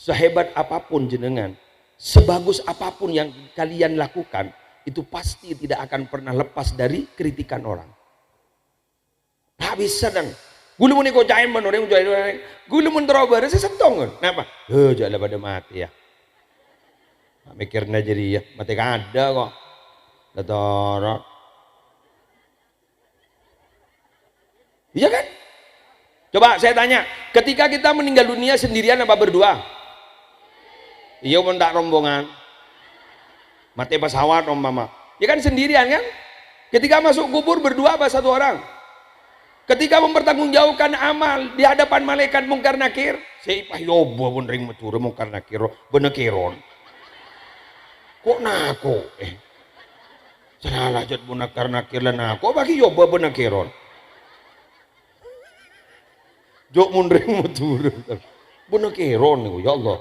sehebat apapun jenengan, sebagus apapun yang kalian lakukan, itu pasti tidak akan pernah lepas dari kritikan orang. Tak bisa dong. Gula mun ko jaim manoreng jaim. Gula mun terobar saya sentong. Kenapa? Jangan pada mati ya. Mikirnya jadi ya mati kada kok. Datorok. Iya kan? Coba saya tanya, ketika kita meninggal dunia sendirian apa berdua? Iya pun tak rombongan. Mati pesawat mama. Ya kan sendirian kan? Ketika masuk kubur berdua apa satu orang? Ketika mempertanggungjawabkan amal di hadapan malaikat mungkar nakir, saya ipah yobo pun ring meture mungkar nakir benekiron. Kok nako? Salah jat mungkar nakir lan nako bagi yobo benekiron. Jok mun ring meture benekiron niku ya Allah.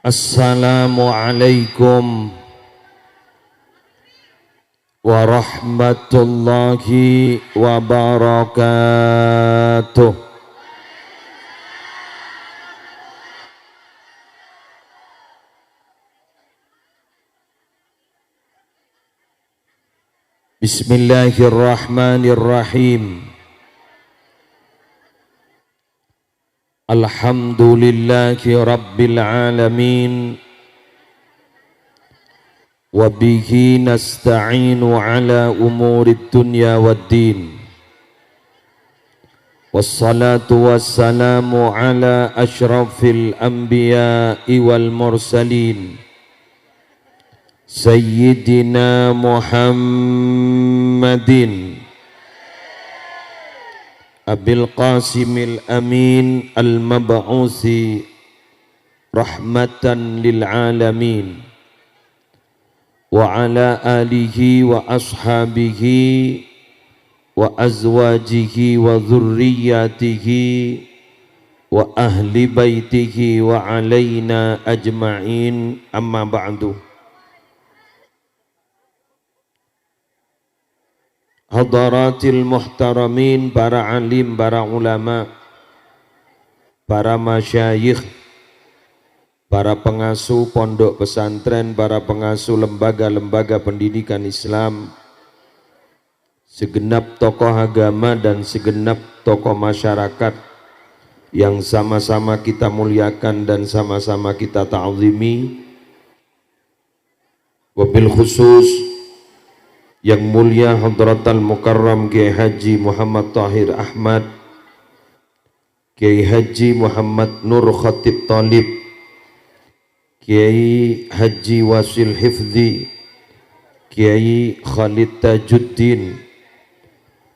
Assalamualaikum warahmatullahi wabarakatuh. Bismillahirrahmanirrahim. Alhamdulillahi rabbil alamin. Wa bihi nasta'inu ala umurid dunya waddin. Wassalatu wassalamu ala ashrafil anbiya'i wal mursalin Sayyidina Muhammadin Abil Qasimil Amin Al-Mab'usi Rahmatan lil Alamin wa ala alihi wa ashabihi wa azwajihi wa dhurriyyatihi wa ahli baitihi wa alaina ajma'in, amma ba'du. Hadaratil muhtaramin, para alim, para ulama, para masyayikh, para pengasuh pondok pesantren, para pengasuh lembaga-lembaga pendidikan Islam, segenap tokoh agama dan segenap tokoh masyarakat yang sama-sama kita muliakan dan sama-sama kita ta'zimi. Wabil khusus yang mulia Hadratal Mukarram Kiai Haji Muhammad Tahir Ahmad, Kiai Haji Muhammad Nur Khatib Talib, Kiai Haji Wasil Hifzi, Kiai Khalid Tajuddin,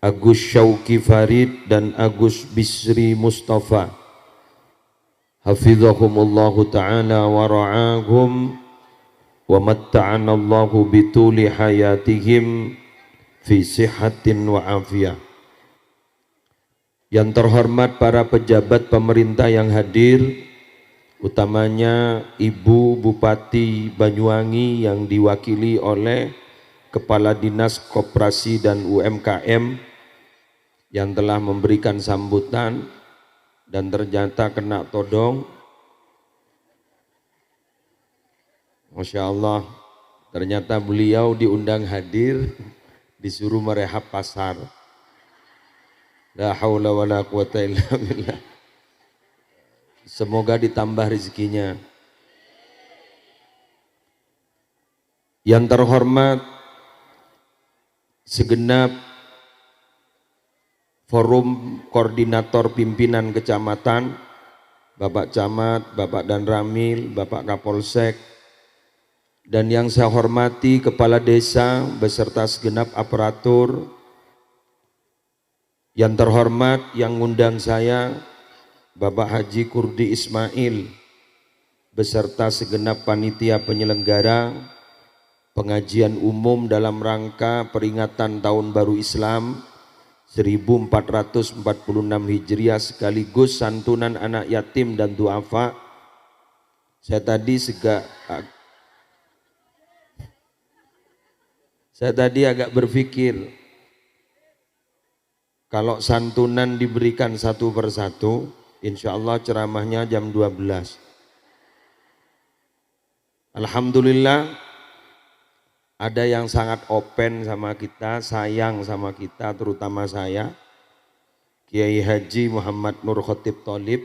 Agus Syauki Farid dan Agus Bisri Mustafa, hafizahumullahu ta'ala wa ra'ahum wa matta'ana Allahu bituli hayatihim fi sihatin wa afiyah. Yang terhormat para pejabat pemerintah yang hadir, utamanya Ibu Bupati Banyuwangi yang diwakili oleh Kepala Dinas Koperasi dan UMKM yang telah memberikan sambutan dan ternyata kena todong. Masya Allah, ternyata beliau diundang hadir, disuruh merehab pasar. La haula wa la quwata illa billah. Semoga ditambah rezekinya. Yang terhormat segenap forum koordinator pimpinan kecamatan, Bapak Camat, Bapak Dan Ramil, Bapak Kapolsek, dan yang saya hormati Kepala Desa beserta segenap aparatur. Yang terhormat yang ngundang saya Bapak Haji Kurdi Ismail beserta segenap panitia penyelenggara pengajian umum dalam rangka peringatan Tahun Baru Islam 1446 Hijriah sekaligus santunan anak yatim dan duafa Saya tadi agak berpikir, kalau santunan diberikan satu persatu, insya Allah ceramahnya jam 12. Alhamdulillah ada yang sangat open sama kita, sayang sama kita, terutama saya, Kiai Haji Muhammad Nur Khotib Tholib.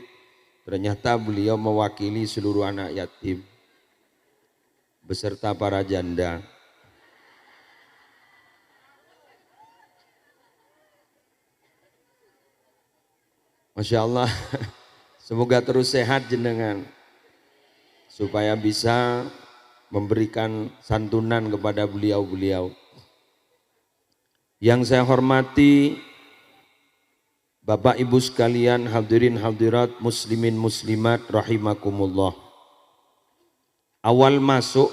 Ternyata beliau mewakili seluruh anak yatim beserta para janda. Masya Allah, semoga terus sehat jenengan, supaya bisa memberikan santunan kepada beliau-beliau. Yang saya hormati Bapak Ibu sekalian, hadirin hadirat, muslimin muslimat rahimakumullah. Awal masuk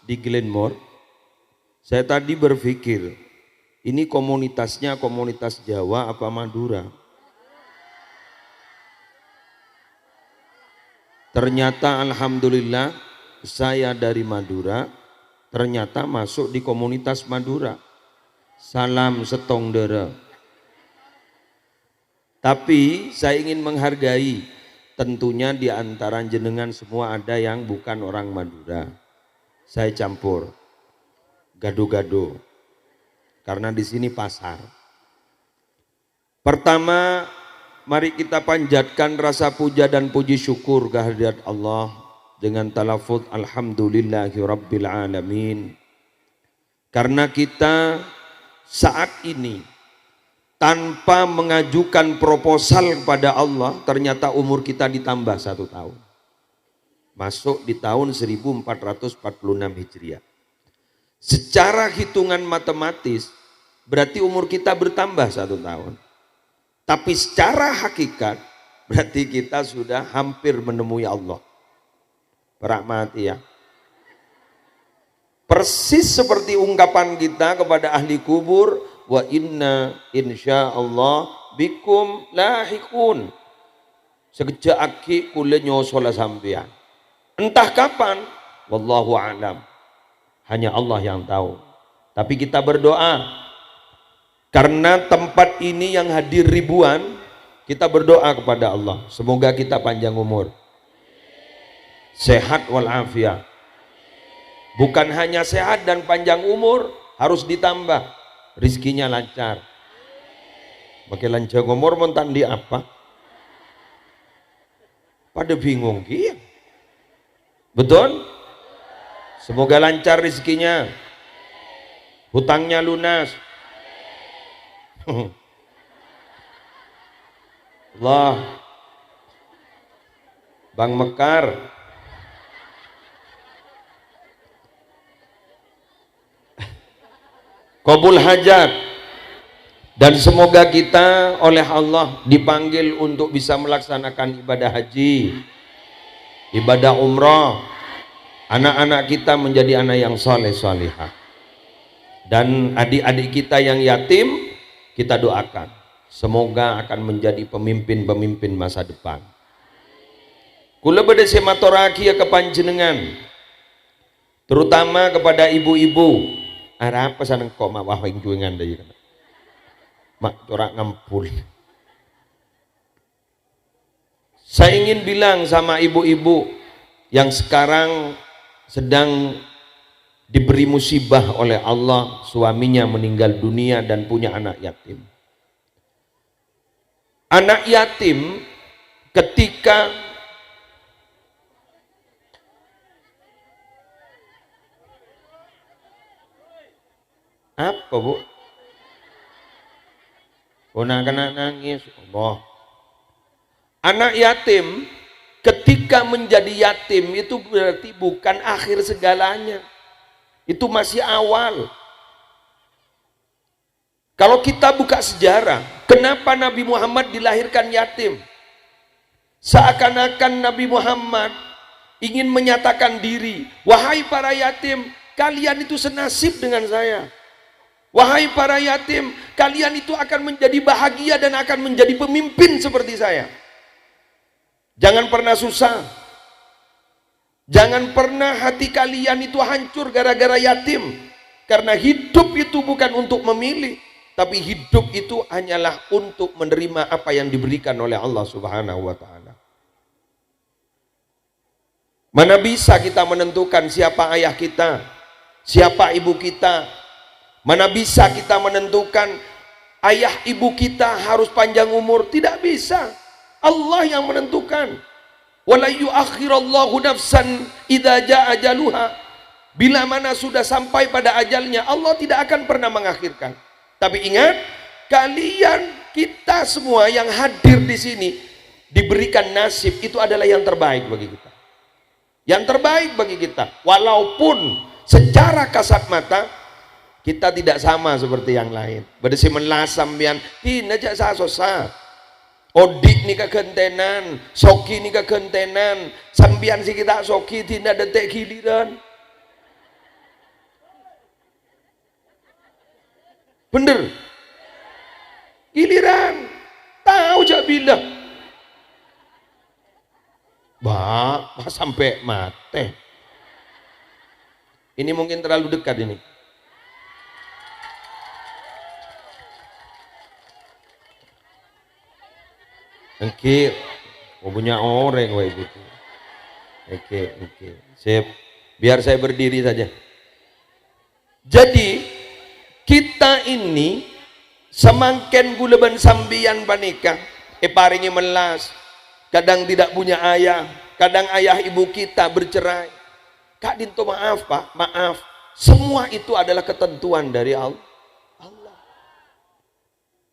di Glenmore, saya tadi berpikir, ini komunitasnya komunitas Jawa apa Madura? Ternyata alhamdulillah saya dari Madura, ternyata masuk di komunitas Madura. Salam setong dere. Tapi saya ingin menghargai, tentunya di antara jenengan semua ada yang bukan orang Madura. Saya campur, gado-gado, karena di sini pasar. Pertama, mari kita panjatkan rasa puja dan puji syukur kehadirat Allah dengan talafuz alhamdulillahi rabbil alamin. Karena kita saat ini tanpa mengajukan proposal kepada Allah, ternyata umur kita ditambah 1 tahun. Masuk di tahun 1446 Hijriah. Secara hitungan matematis, berarti umur kita bertambah 1 tahun. Tapi secara hakikat, berarti kita sudah hampir menemui Allah. Rahmati ya. Persis seperti ungkapan kita kepada ahli kubur, wa inna insyaallah bikum lahikun. Sekejap aki kule nyosola sampean. Entah kapan, wallahu alam. Hanya Allah yang tahu. Tapi kita berdoa, karena tempat ini yang hadir ribuan, kita berdoa kepada Allah. Semoga kita panjang umur, sehat walafiat. Bukan hanya sehat dan panjang umur, harus ditambah rizkinya lancar. Pakai lancar umur mentandi apa? Pada bingung kia. Betul? Semoga lancar rizkinya, hutangnya lunas. Allah, Bang Mekar, qabul hajat, dan semoga kita oleh Allah dipanggil untuk bisa melaksanakan ibadah haji, ibadah umrah. Anak-anak kita menjadi anak yang saleh salihah, dan adik-adik kita yang yatim kita doakan semoga akan menjadi pemimpin-pemimpin masa depan. Kula bade sematoraki ke panjenengan, terutama kepada ibu-ibu. Ada apa sana kok mak wahing juengan dari mak corak ngampul. Saya ingin bilang sama ibu-ibu yang sekarang sedang diberi musibah oleh Allah, suaminya meninggal dunia dan punya anak yatim. Anak yatim ketika apa bu? Kena nangis. Allah. Anak yatim ketika menjadi yatim itu berarti bukan akhir segalanya. Itu masih awal. Kalau kita buka sejarah, kenapa Nabi Muhammad dilahirkan yatim? Seakan-akan Nabi Muhammad ingin menyatakan diri, wahai para yatim, kalian itu senasib dengan saya. Wahai para yatim, kalian itu akan menjadi bahagia dan akan menjadi pemimpin seperti saya. Jangan pernah susah. Jangan pernah hati kalian itu hancur gara-gara yatim. Karena hidup itu bukan untuk memilih, tapi hidup itu hanyalah untuk menerima apa yang diberikan oleh Allah Subhanahu wa taala. Mana bisa kita menentukan siapa ayah kita, siapa ibu kita? Mana bisa kita menentukan ayah ibu kita harus panjang umur? Tidak bisa. Allah yang menentukan. Wala yuakhirallahu nafsan idza jaa ajaluha. Bila mana sudah sampai pada ajalnya, Allah tidak akan pernah mengakhirkan. Tapi ingat, kalian, kita semua yang hadir di sini diberikan nasib itu adalah yang terbaik bagi kita. Yang terbaik bagi kita. Walaupun secara kasat mata kita tidak sama seperti yang lain. Berdesi melasam yang tinajak sasosa. Odik ni kegentenan, soki ni kegentenan, sambian si kita soki tidak detek giliran. Bener, giliran tahu jak bila bah sampai mati. Ini mungkin terlalu dekat ini. Oke, punya orang wah gitu. Oke, sip. Biar saya berdiri saja. Jadi kita ini semakin guleban sambian panika, paringi melas. Kadang tidak punya ayah, kadang ayah ibu kita bercerai. Kak Dinto maaf Pak, maaf. Semua itu adalah ketentuan dari Allah.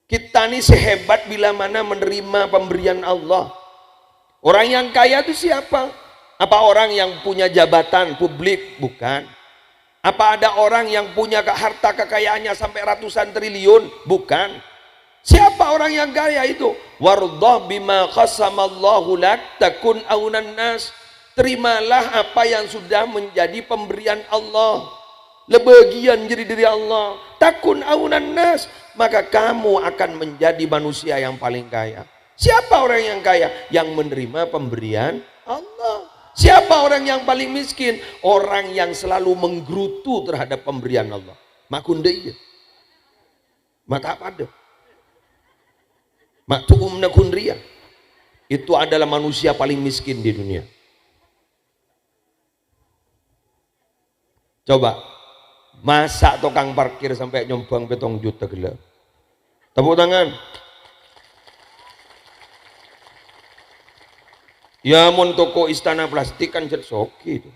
Kita ini sehebat bila mana menerima pemberian Allah. Orang yang kaya itu siapa? Apa orang yang punya jabatan publik? Bukan. Apa ada orang yang punya harta kekayaannya sampai ratusan triliun? Bukan. Siapa orang yang kaya itu? Wardah bima qasamallahu lak takun aunan nas. Terimalah apa yang sudah menjadi pemberian Allah. Lebagian jadi diri Allah. Takun aunan nas, maka kamu akan menjadi manusia yang paling kaya. Siapa orang yang kaya? Yang menerima pemberian Allah. Siapa orang yang paling miskin? Orang yang selalu menggerutu terhadap pemberian Allah. Makunda iya. Mata apa ada? Maktuumna kunriya. Itu adalah manusia paling miskin di dunia. Coba, masa tukang parkir sampai nyombang petong juta gila. Tepuk tangan. Ya mun toko istana plastik kan jet soki itu.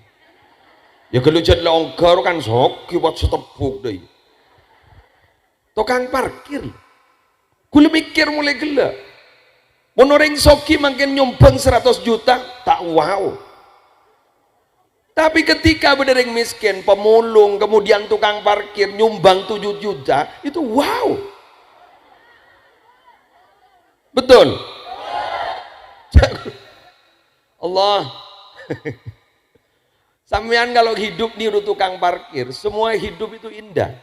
Ya kalau jet longgar kan soki buat setepuk deh. Tukang parkir. Kula mikir mulai gila. Mun orang soki makin nyombang 100 juta, tak wow. Tapi ketika berdering miskin, pemulung, kemudian tukang parkir nyumbang 7 juta, itu wow. Betul? Allah. Sampean kalau hidup niru tukang parkir, semua hidup itu indah.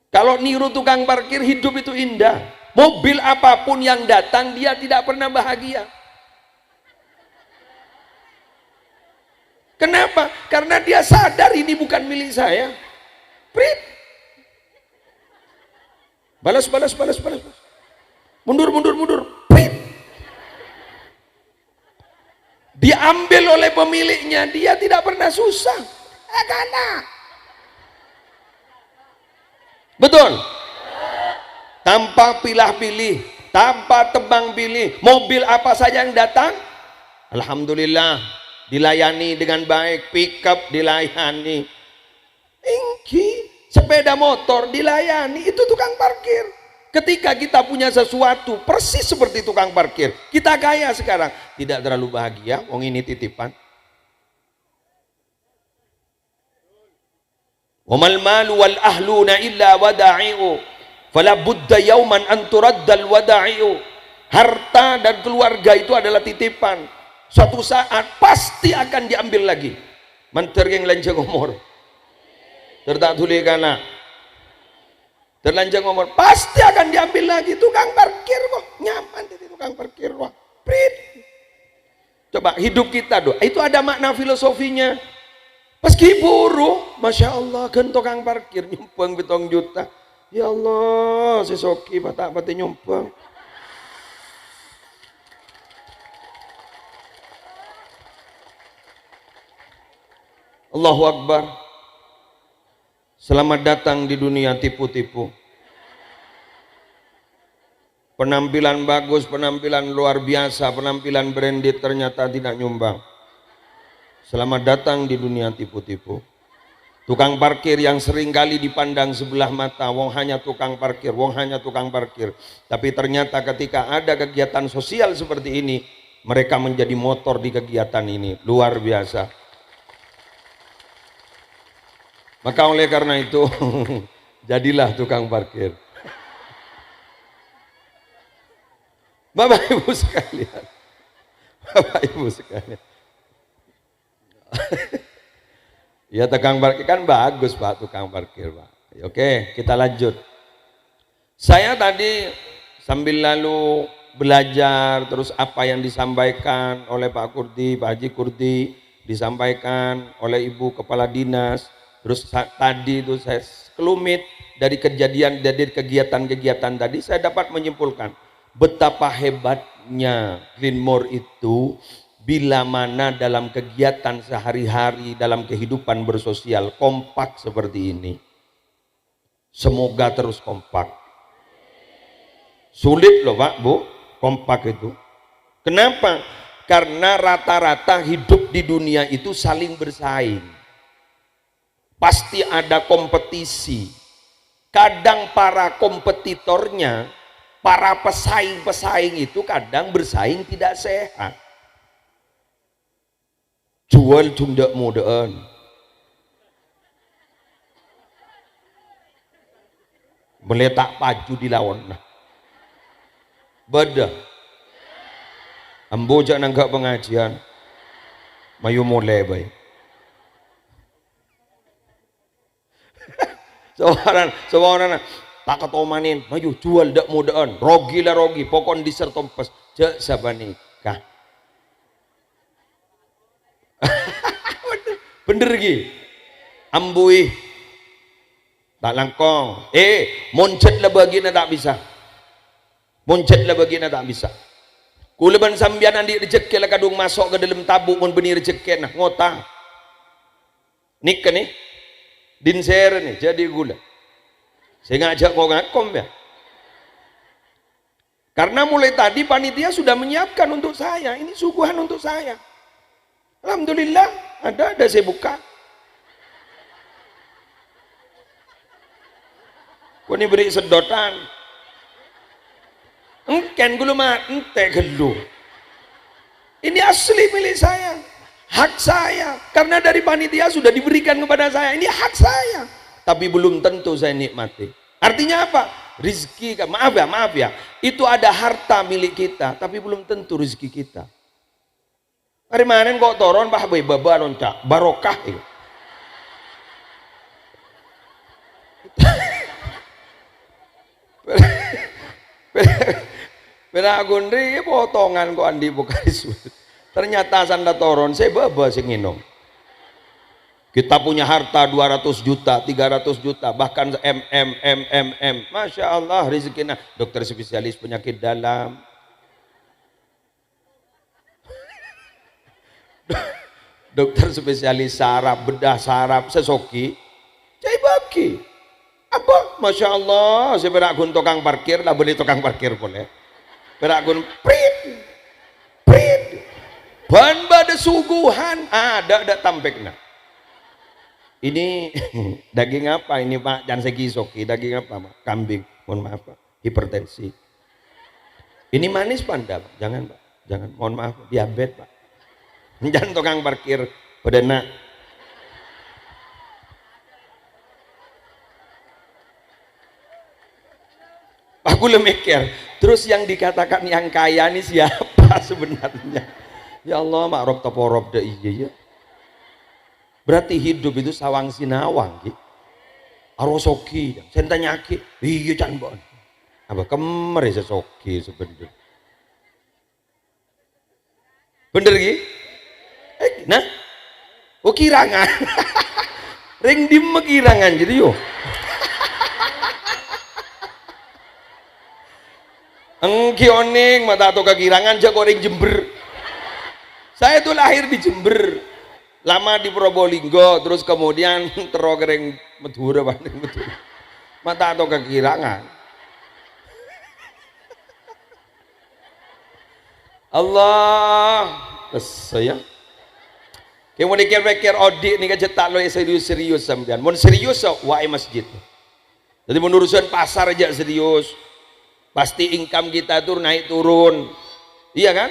Kalau niru tukang parkir, hidup itu indah. Mobil apapun yang datang, dia tidak pernah bahagia. Kenapa? Karena dia sadar ini bukan milik saya. Prit. Balas. Mundur. Prit. Diambil oleh pemiliknya, dia tidak pernah susah. Karena. Betul? Tanpa pilih-pilih, tanpa tebang pilih, mobil apa saja yang datang, alhamdulillah, dilayani dengan baik. Pickup dilayani, sepeda motor dilayani. Itu tukang parkir. Ketika kita punya sesuatu persis seperti tukang parkir, kita kaya sekarang, tidak terlalu bahagia. Wong ini titipan. Wamal malu wal ahluna illa wada'i'u fala budda yauman an turaddal wada'i'u. Harta dan keluarga itu adalah titipan. Suatu saat pasti akan diambil lagi. Mentergeng lanjang umur. Tertak tulikana. Terlanjang umur pasti akan diambil lagi. Tukang parkir kok nyaman di tukang parkir wah. Prit. Coba hidup kita doa, itu ada makna filosofinya. Meski buruh, Masya Allah, kan tukang parkir nyumpeng 7 juta. Ya Allah, sesoki batak pati nyumpeng. Allahu Akbar. Selamat datang di dunia tipu-tipu. Penampilan bagus, penampilan luar biasa, penampilan branded ternyata tidak nyumbang. Selamat datang di dunia tipu-tipu. Tukang parkir yang sering kali dipandang sebelah mata, wong hanya tukang parkir, wong hanya tukang parkir. Tapi ternyata ketika ada kegiatan sosial seperti ini, mereka menjadi motor di kegiatan ini. Luar biasa. Maka oleh karena itu, jadilah tukang parkir. Bapak Ibu sekalian, Bapak Ibu sekalian. Ya tukang parkir kan bagus Pak, tukang parkir Pak. Oke, kita lanjut. Saya tadi sambil lalu belajar terus apa yang disampaikan oleh Pak Kurdi, Pak Haji Kurdi, disampaikan oleh Ibu Kepala Dinas. Terus tadi itu saya kelumit dari kejadian, dari kegiatan-kegiatan tadi, saya dapat menyimpulkan betapa hebatnya Greenmore itu bila mana dalam kegiatan sehari-hari, dalam kehidupan bersosial kompak seperti ini. Semoga terus kompak. Sulit loh Pak, Bu, kompak itu. Kenapa? Karena rata-rata hidup di dunia itu saling bersaing. Pasti ada kompetisi. Kadang para kompetitornya, para pesaing-pesaing itu kadang bersaing tidak sehat. Jual tundak mudaan. Meletak paju di lawan. Beda. Ambo jak nanggak pengajian. Mayu mulai baik. Seorang tak ketomanin, maju jual dak mudaan, rogi lah rogi, pokon disertompes, jak sabanikah. Bener gi, ambui, tak langkong, moncet lah bagian tak bisa, moncet lah bagian tak bisa. Kuleban sambian andi rezeki lah kadung masuk ke dalam tabung mun benih rezeki nah ngota, nik nih. Dinser nih jadi gula. Saya ngajak kau ngakom ya. Karena mulai tadi panitia sudah menyiapkan untuk saya. Ini suguhan untuk saya. Alhamdulillah ada saya buka. Kau ini beri sedotan. Engken gulu mat ente gelu. Ini asli milik saya. Hak saya, karena dari panitia sudah diberikan kepada saya, ini hak saya, tapi belum tentu saya nikmati. Artinya apa? Rizki, maaf ya, itu ada harta milik kita, tapi belum tentu rizki kita. Hari mana kok toron bah boy baba loncat barokah itu. Beda gondri potongan kok andi bukan sulit. Ternyata sanda toron saya baba sing nginom. Kita punya harta 200 juta, 300 juta, bahkan M. Masya Allah rezekinya dokter spesialis penyakit dalam. Dokter spesialis saraf, bedah saraf, sesoki. Cai baki. Apa? Masya Allah, saya berakun tukang parkir, lah beli tukang parkir boleh. Berakun prit. Ban pada suguhan ada tampekna. Ini daging apa ini Pak? Jangan segi soki, daging apa Pak? Kambing. Mohon maaf Pak, hipertensi. Ini manis Pak? Jangan Pak, jangan. Mohon maaf, diabetes Pak. Jangan tukang parkir pada nak. Aku lemikir. Terus yang dikatakan yang kaya ini siapa sebenarnya? Ya Allah makrab taporob dah iya ya. Berarti hidup itu sawang sinawang gitu. Arosoki, saya tanyaki, iya can bon. Apa kemer ya sesoki sebenarnya. Bener ki? Nah, oh kirangan. Ring dim kirangan jadi yo. Engki oning mata atau kekirangan jago ring Jember. Saya itu lahir di Jember, lama di Probolinggo, terus kemudian terok ring Madura, Madura. Mata atau kekirangan. Allah, saya. Kemudian pikir odik nih kejetak lo serius sampean. Mun serius wae masjid. Jadi menurusan pasar aja serius. Pasti income kita tuh naik turun, iya kan?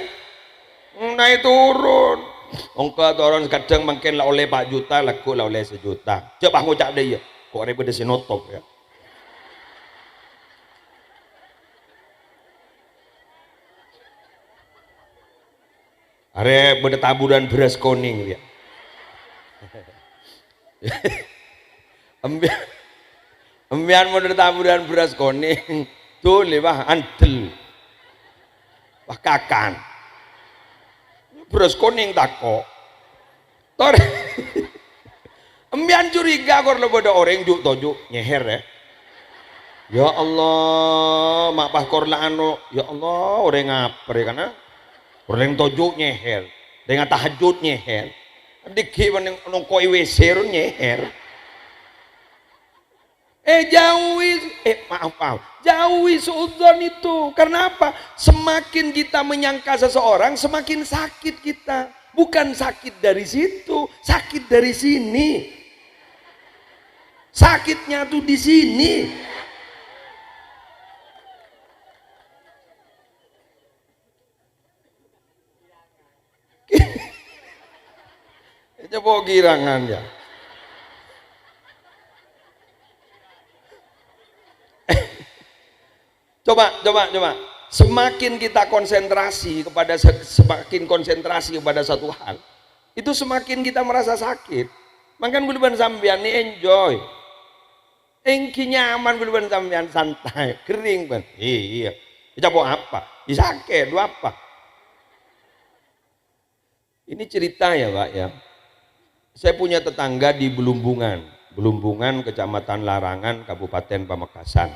Naik turun. Ongkot orang kadang mungkin lah oleh 4 juta, laku lah oleh 1 juta. Coba ngucap deh ya, kok daripada sinotop ya. Are berdetaburan beras kuning ya. Embian mau taburan beras kuning. Tuh lewah antel, wah kakan, beras kuning tako, tor, embian curiga kor lo pada orang juk tojuk nyeher ya, ya Allah, mak kor lah anu, ya Allah orang ngaper ya karena orang tojuk nyeher, dengan tahajud nyeher, dikit mana nongkoi WC nyeher. Jauhi suudzon itu. Karena apa? Semakin kita menyangka seseorang, semakin sakit kita. Bukan sakit dari situ, sakit dari sini. Sakitnya tuh di sini. Coba girangan ya. Coba. Semakin kita konsentrasi kepada satu hal, itu semakin kita merasa sakit. Makan buluban sambian nih enjoy. Engki nyaman buluban sambian santai, kering ban. Iya. Coba apa? Disake, dua apa? Ini cerita ya, Pak ya. Saya punya tetangga di Belumbungan, Kecamatan Larangan, Kabupaten Pamekasan,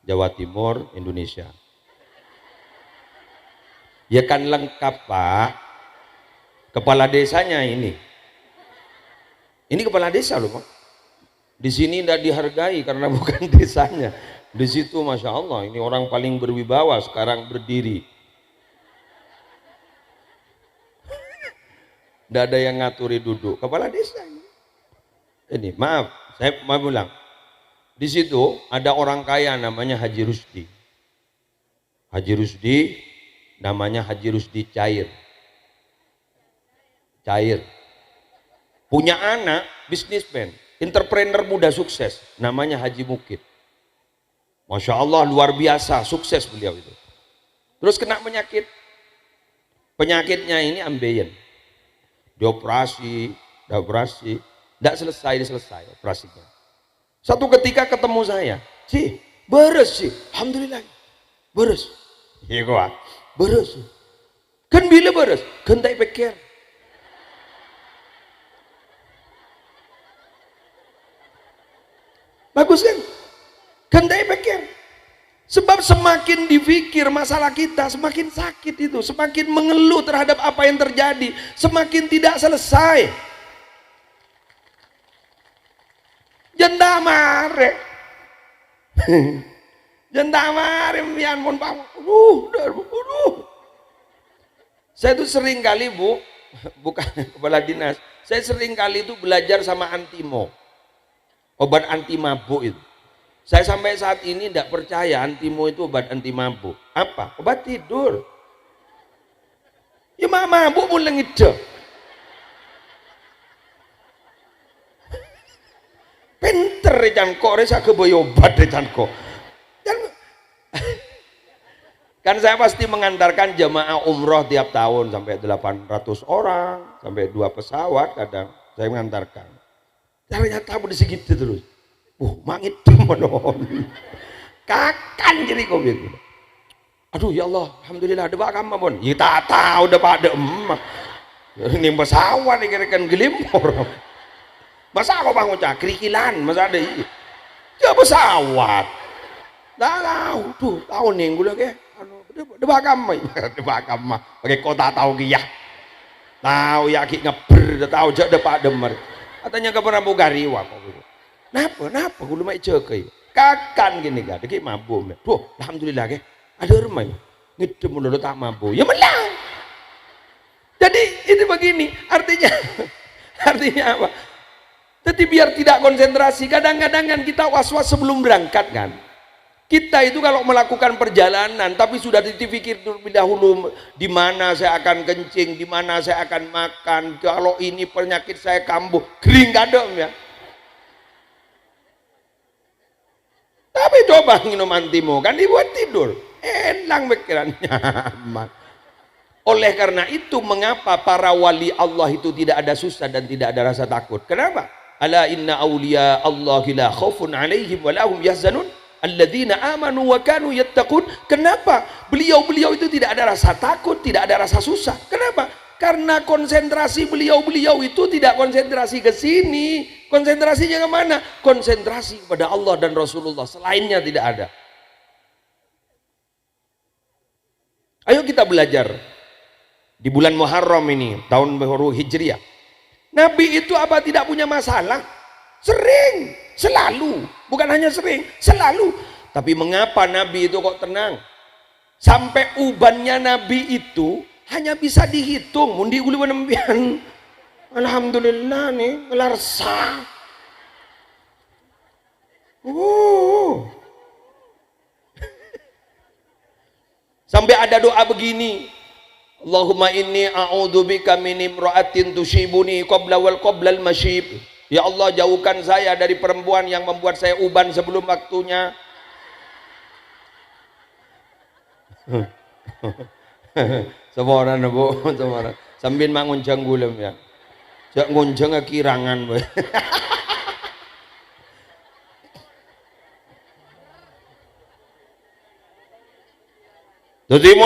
Jawa Timur, Indonesia. Ya kan lengkap Pak. Kepala desanya ini kepala desa loh Pak. Di sini tidak dihargai karena bukan desanya. Di situ Masya Allah, ini orang paling berwibawa sekarang berdiri. Tidak ada yang ngaturi duduk. Kepala desa ini. Ini maaf, saya mau bilang. Di situ ada orang kaya namanya Haji Rusdi. Haji Rusdi namanya Haji Rusdi Cair. Punya anak bisnismen, entrepreneur muda sukses, namanya Haji Mukid. Masya Allah luar biasa, sukses beliau itu. Terus kena penyakit. Penyakitnya ini ambeien. Dioperasi, tidak selesai operasinya. Satu ketika ketemu saya, beres sih, alhamdulillah, beres. Iya gua, beres. Kan bila beres, gentai pikir. Bagus kan? Gentai pikir. Sebab semakin dipikir masalah kita, semakin sakit itu, semakin mengeluh terhadap apa yang terjadi, semakin tidak selesai. Jendamare pian pun pam. Saya tuh sering kali Bu, bukan kepala dinas, saya sering kali itu belajar sama Antimo, obat anti mabuk itu. Saya sampai saat ini tidak percaya Antimo itu obat anti mabuk. Apa? Obat tidur. Ya mabuk mulai ngide. Pinter recanko, resa keboyobat recanko. Kan saya pasti mengantarkan jamaah umroh tiap tahun sampai 800 orang, sampai 2 pesawat kadang saya mengantarkan. Ternyata di segitu terus. Mangit menon. Kakan jadi kok gitu. Aduh ya Allah, alhamdulillah ada pak kamu pun. Ya tak tahu ada pak emak. Ini pesawat dikirakan gelimor. Masa kau bangun cak kerikilan, masa ada ini? Ya pesawat. Tak tahu tuh, tahu nih gue lagi. Ada pak kamu, ada pak kamu. Pakai kota tahu kia. Tahu ya ki ngeber, tahu jak ada pak demer. Katanya ke Prabu Gariwa kok. Napa gue lumai cekai. Kakan gini kan, deki mabuk. Tuh, alhamdulillah ke. Ada remai. Ngedem dulu tak mabuk. Ya menang. Jadi ini begini, artinya apa? Jadi biar tidak konsentrasi, kadang-kadang kan kita was-was sebelum berangkat kan. Kita itu kalau melakukan perjalanan, tapi sudah dipikir terlebih dahulu di mana saya akan kencing, di mana saya akan makan, kalau ini penyakit saya kambuh, kering kadang ya. Tapi coba minum antimo kan dibuat tidur, enak pikirannya. Oleh karena itu mengapa para wali Allah itu tidak ada susah dan tidak ada rasa takut? Kenapa? Ala inna awliya Allahi la khaufun alaihim wa lahum yahzanun alladzina amanu wa kanu yattaqun. Kenapa? Beliau-beliau itu tidak ada rasa takut, tidak ada rasa susah. Kenapa? Karena konsentrasi beliau-beliau itu tidak konsentrasi ke sini. Konsentrasinya ke mana? Konsentrasi kepada Allah dan Rasulullah. Selainnya tidak ada. Ayo kita belajar. Di bulan Muharram ini, tahun baru Hijriah. Nabi itu apa tidak punya masalah? Sering, selalu. Bukan hanya sering, selalu. Tapi mengapa Nabi itu kok tenang? Sampai ubannya Nabi itu hanya bisa dihitung. Mundi uli menempian. Alhamdulillah nih, ngelarsa. Sampai ada doa begini. Allahumma inni a'udzubika min imra'atin tushibuni qabla wal qabla al-masyib. Ya Allah, jauhkan saya dari perempuan yang membuat saya uban sebelum waktunya. Semua bu, semua sambil manguncang gulem ya. Jak nguncang kirangan boy. Jadi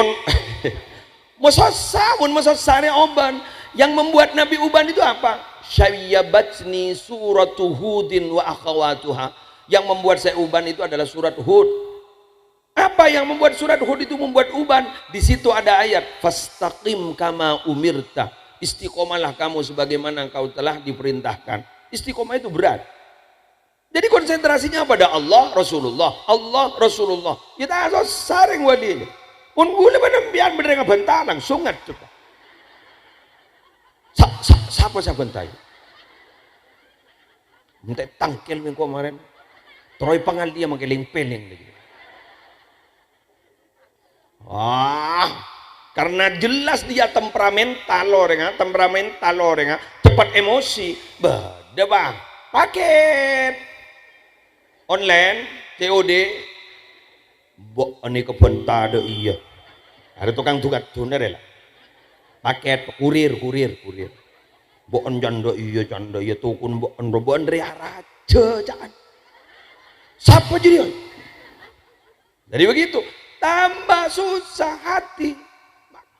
Masasane oban yang membuat Nabi uban itu apa? Syayyabatni suratu Hudin wa akhawatuha. Yang membuat saya uban itu adalah surat Hud. Apa yang membuat surat Hud itu membuat uban? Di situ ada ayat fastaqim kama umirta. Istiqomalah kamu sebagaimana engkau telah diperintahkan. Istiqomah itu berat. Jadi konsentrasinya pada Allah Rasulullah, Allah Rasulullah. Kita harus saring wadi. Unggul menembian bener bentalang sungat coba. Siapa saya bentai? Bentai tangkel minggu kemarin. Troy pangal dia mengkeling peling lagi. Wah, karena jelas dia temperamental orang, cepat emosi. Beda bang, paket online COD. Bok ini kebentar deh iya. Ada tukang tugas tuner lah. Paket kurir. Bok canda iya tukun bok Andre raja jangan. Siapa jadi? Jadi begitu. Tambah susah hati.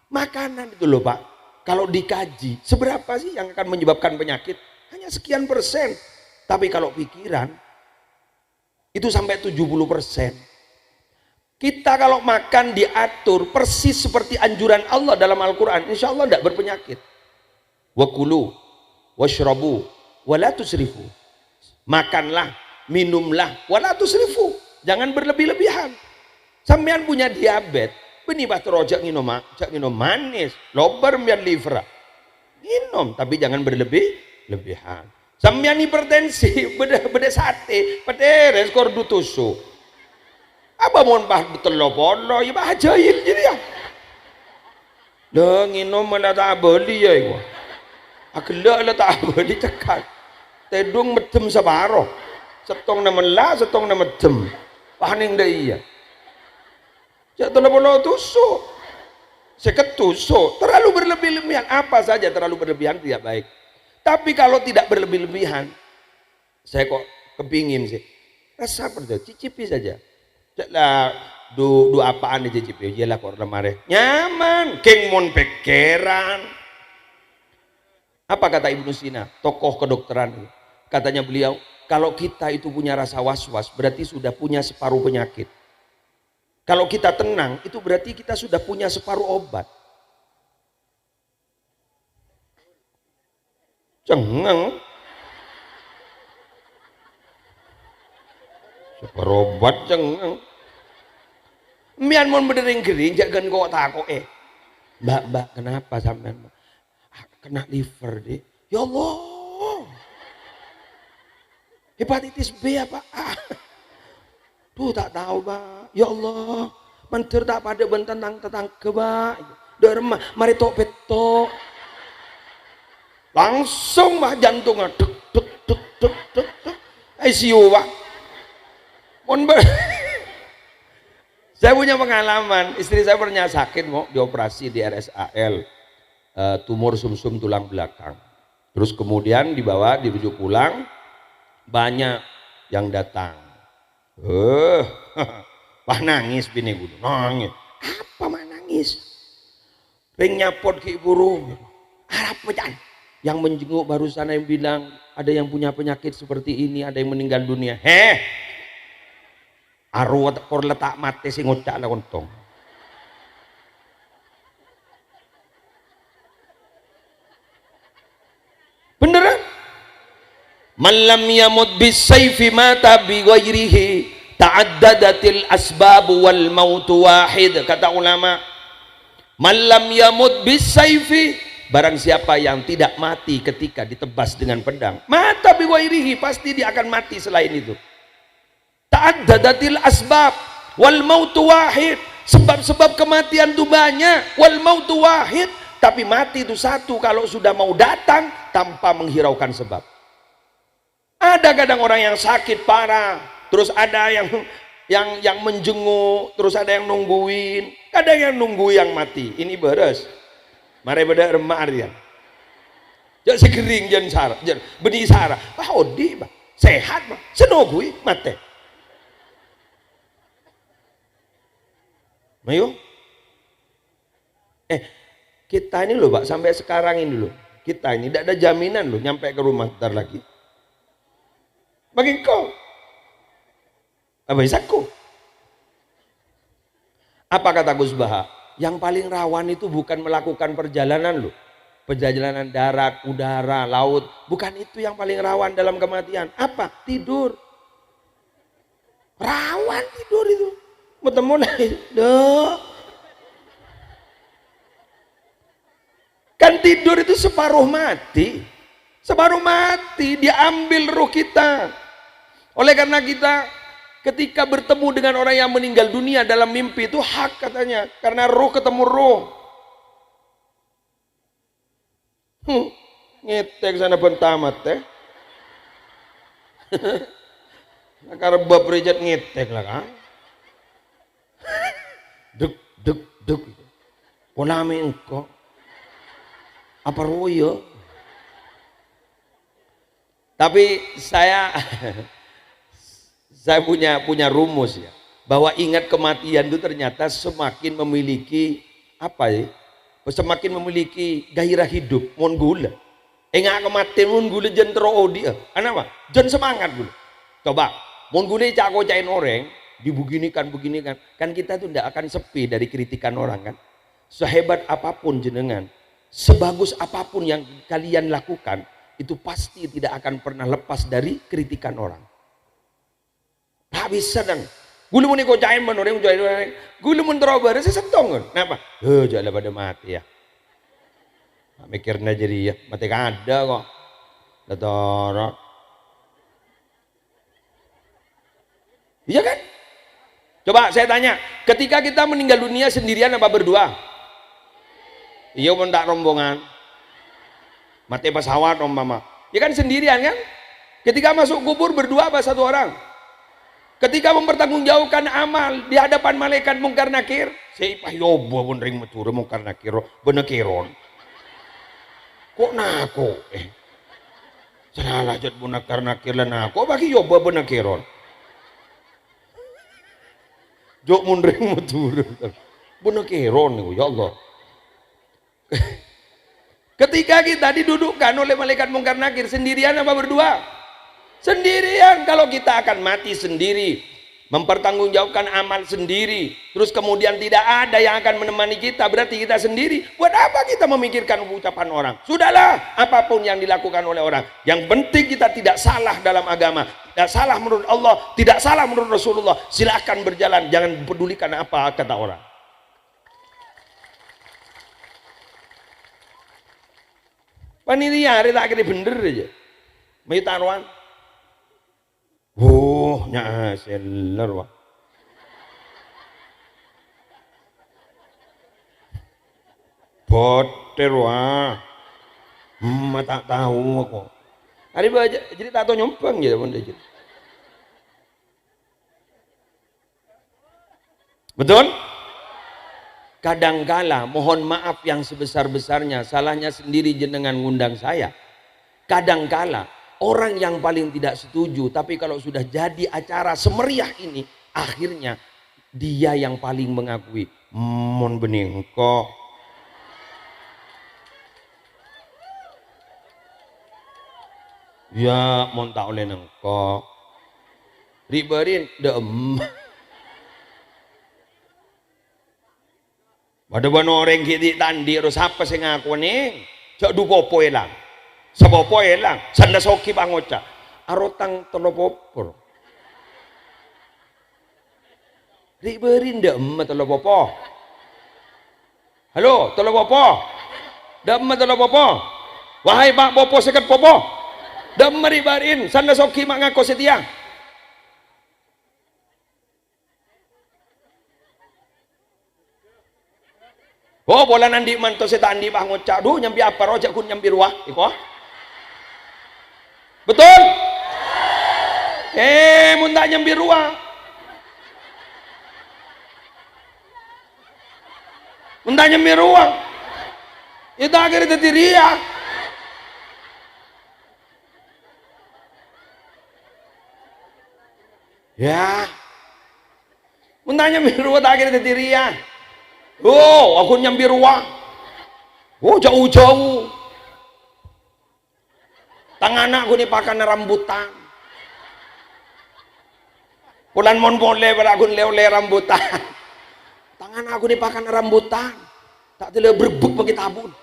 Makanan itu loh Pak. Kalau dikaji seberapa sih yang akan menyebabkan penyakit? Hanya sekian persen. Tapi kalau pikiran itu sampai 70%. Kita kalau makan diatur persis seperti anjuran Allah dalam Al-Quran, insya Allah tidak berpenyakit. Wa kulu washrabu wa la tusrifu. Makanlah, minumlah, wa la tusrifu. Jangan berlebih-lebihan. Sampean punya diabetes, benih batu rojak nginum manis, lobar biar liver. Minum, tapi jangan berlebih-lebihan. Sampean hipertensi, beda sate, peteres kordu tusuk. Apa mohon bah betul lo polo ya bah jahil jadi ya dah nginom malah tak beli ya itu akhirnya lah tak beli cekal tedung medem sabaro setong nama lah setong nama medem paning dah iya jatuh lo polo tusuk seket tusuk terlalu berlebih-lebihan apa saja terlalu berlebihan tidak baik tapi kalau tidak berlebih-lebihan saya kok kepingin sih rasa perda cicipi saja. Lah du apaan dicicip ya lah kok lemare nyaman king mon pekeran. Apa kata Ibnu Sina, tokoh kedokteran? Katanya beliau, kalau kita itu punya rasa was-was berarti sudah punya separuh penyakit. Kalau kita tenang itu berarti kita sudah punya separuh obat. Cengeng separuh obat cengeng. Mian mon berdering gering jangan kok takut mbak kenapa sampean kena liver deh ya Allah hepatitis B apa tuh tak tahu mbak ya Allah mentir tak pada bentang ke mbak derma mari tok petok langsung mbak jantungnya dek ICU pak mon saya punya pengalaman, istri saya pernah sakit mau dioperasi di RSAL, tumor sumsum tulang belakang. Terus kemudian dibawa, dirujuk pulang, banyak yang datang. Wah nangis bini gue, nangis. Apa mah nangis? Ring nyapot ke buru, harap pecan. Yang menjenguk barusan yang bilang ada yang punya penyakit seperti ini, ada yang meninggal dunia. Arwah kor letak mati sing ngocak lah kontong. Beneran? Malam yamut bisayfi mata bi ghairihi ta'addadatil asbab wal maut wahid, kata ulama. Malam yamut bisayfi, barang siapa yang tidak mati ketika ditebas dengan pedang, mata bi ghairihi, pasti dia akan mati selain itu. Ta'addadatil asbab wal mautu wahid, sebab-sebab kematian itu banyak, wal mautu wahid, tapi mati itu satu kalau sudah mau datang tanpa menghiraukan sebab. Ada kadang orang yang sakit parah, terus ada yang menjenguk, terus ada yang nungguin, kadang yang nunggu yang mati. Ini beres mari beda remar ya jangan segering jangan sarah jangan benih sarah odi sehat senogui mati. Ayo, kita ini loh Pak, sampai sekarang ini loh, kita ini tidak ada jaminan loh nyampe ke rumah ntar lagi. Bagi kau, apa isaku? Apa kata Gus Baha? Yang paling rawan itu bukan melakukan perjalanan loh, perjalanan darat, udara, laut, bukan itu yang paling rawan dalam kematian. Apa? Tidur. Rawan tidur itu. Bertemu kan tidur itu separuh mati, diambil ruh kita. Oleh karena kita ketika bertemu dengan orang yang meninggal dunia dalam mimpi itu hak katanya, karena ruh ketemu ruh. Ngetek sana bentamat teh. Karena bab rejat ngetek lah kan. Duk poname engko apa royo. Tapi saya punya rumus ya, bahwa ingat kematian itu ternyata semakin memiliki apa ya, semakin memiliki gairah hidup. Mon gula enggak kematian mon gula jentro dia kenapa jen semangat dulu. Coba mon gula cak kocain orang dibeginikan kan kita tuh tidak akan sepi dari kritikan orang kan. Sehebat apapun jenengan, sebagus apapun yang kalian lakukan, itu pasti tidak akan pernah lepas dari kritikan orang. Tak bisa dan gulu mun kocain men orang gulu mun terobar sesetong kan. Kenapa? Jangan pada mati ya. Mikirnya jadi ya mati kada kok. Datara. Iya kan? Coba saya tanya, ketika kita meninggal dunia sendirian apa berdua? Iya mendak rombongan. Mati pesawat umpama. Ya kan sendirian kan? Ketika masuk kubur berdua apa satu orang? Ketika mempertanggungjawabkan amal di hadapan malaikat mungkar nakir, seipah yobo pun ring metur mungkar nakir benekiron. Kok nako? Salah jad mungkar nakir lan nako bagi yobo benekiron. Jok mundring mutur. Bener keron nih, ya Allah. Ketika kita didudukkan oleh malaikat mungkar nakir, sendirian apa berdua? Sendirian. Kalau kita akan mati sendiri, mempertanggungjawabkan amal sendiri, terus kemudian tidak ada yang akan menemani kita, berarti kita sendiri. Buat apa kita memikirkan ucapan orang? Sudahlah, apapun yang dilakukan oleh orang, yang penting kita tidak salah dalam agama, tidak salah menurut Allah, tidak salah menurut Rasulullah. Silahkan berjalan, jangan pedulikan apa kata orang. Panitia hari tak kira bener aja. Mau taruhan. Seller wah. Boter wah. Tak tahu aku. Hari baca jadi tak tahu nyompang ya bunda jadi. Betul? Kadangkala mohon maaf yang sebesar-besarnya, salahnya sendiri jenengan ngundang saya. Kadangkala orang yang paling tidak setuju, tapi kalau sudah jadi acara semeriah ini, akhirnya dia yang paling mengakui. Mon bening kok. Ya, mon tak oleh nengkok. Riberin dem. Pada bano orang kita tandi harus apa sih ngaku nih? Cak du popo elang, sepopo elang, sanda soki bangoca, arotang telopopor. Riberin deh emak telopopo. Halo telopopo, deh emak telopopo. Wahai pak popo seket popo, deh emak riberin, sanda soki mak ngaku setia. Oh bola nandi manto seta andi bah ngocak duh nyambi apa rojak kun nyambi ruah iko betul mun tak nyambi ruah mun tak nyambi ruah itu akhirnya jadi ria ya mun tak nyambi ruah tak akhirnya jadi ria. Oh, aku nyambi ruang. Oh, jauh-jauh. Tangan aku nih pakai rambutan. Pulan mon boleh aku lele rambutan. Tangan aku nih pakai rambutan. Tak tele berbuk bagi tabun.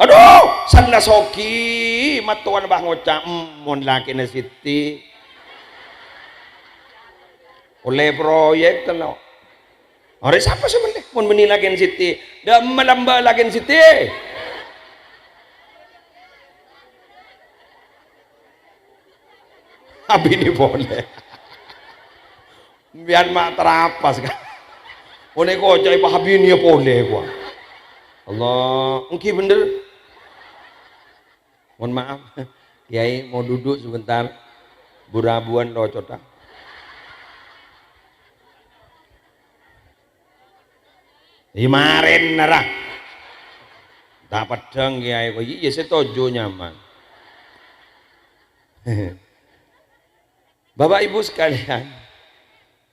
Aduh, sanda soki matuan bah ngocak mon laki na siti. Oleh proyek telo. Orang siapa sebenarnya? Mun beni lagen siti, dah melamba lagen siti. Abi ini boleh. Biar mak terapas kan. Oleh kau cai pak abi ini boleh gua. Allah, mungkin bener. Mohon maaf, Kiai mau duduk sebentar. Burabuan lo cota. Imarin narah dapat deng kiai kok iya setuju nyaman. Bapak ibu sekalian,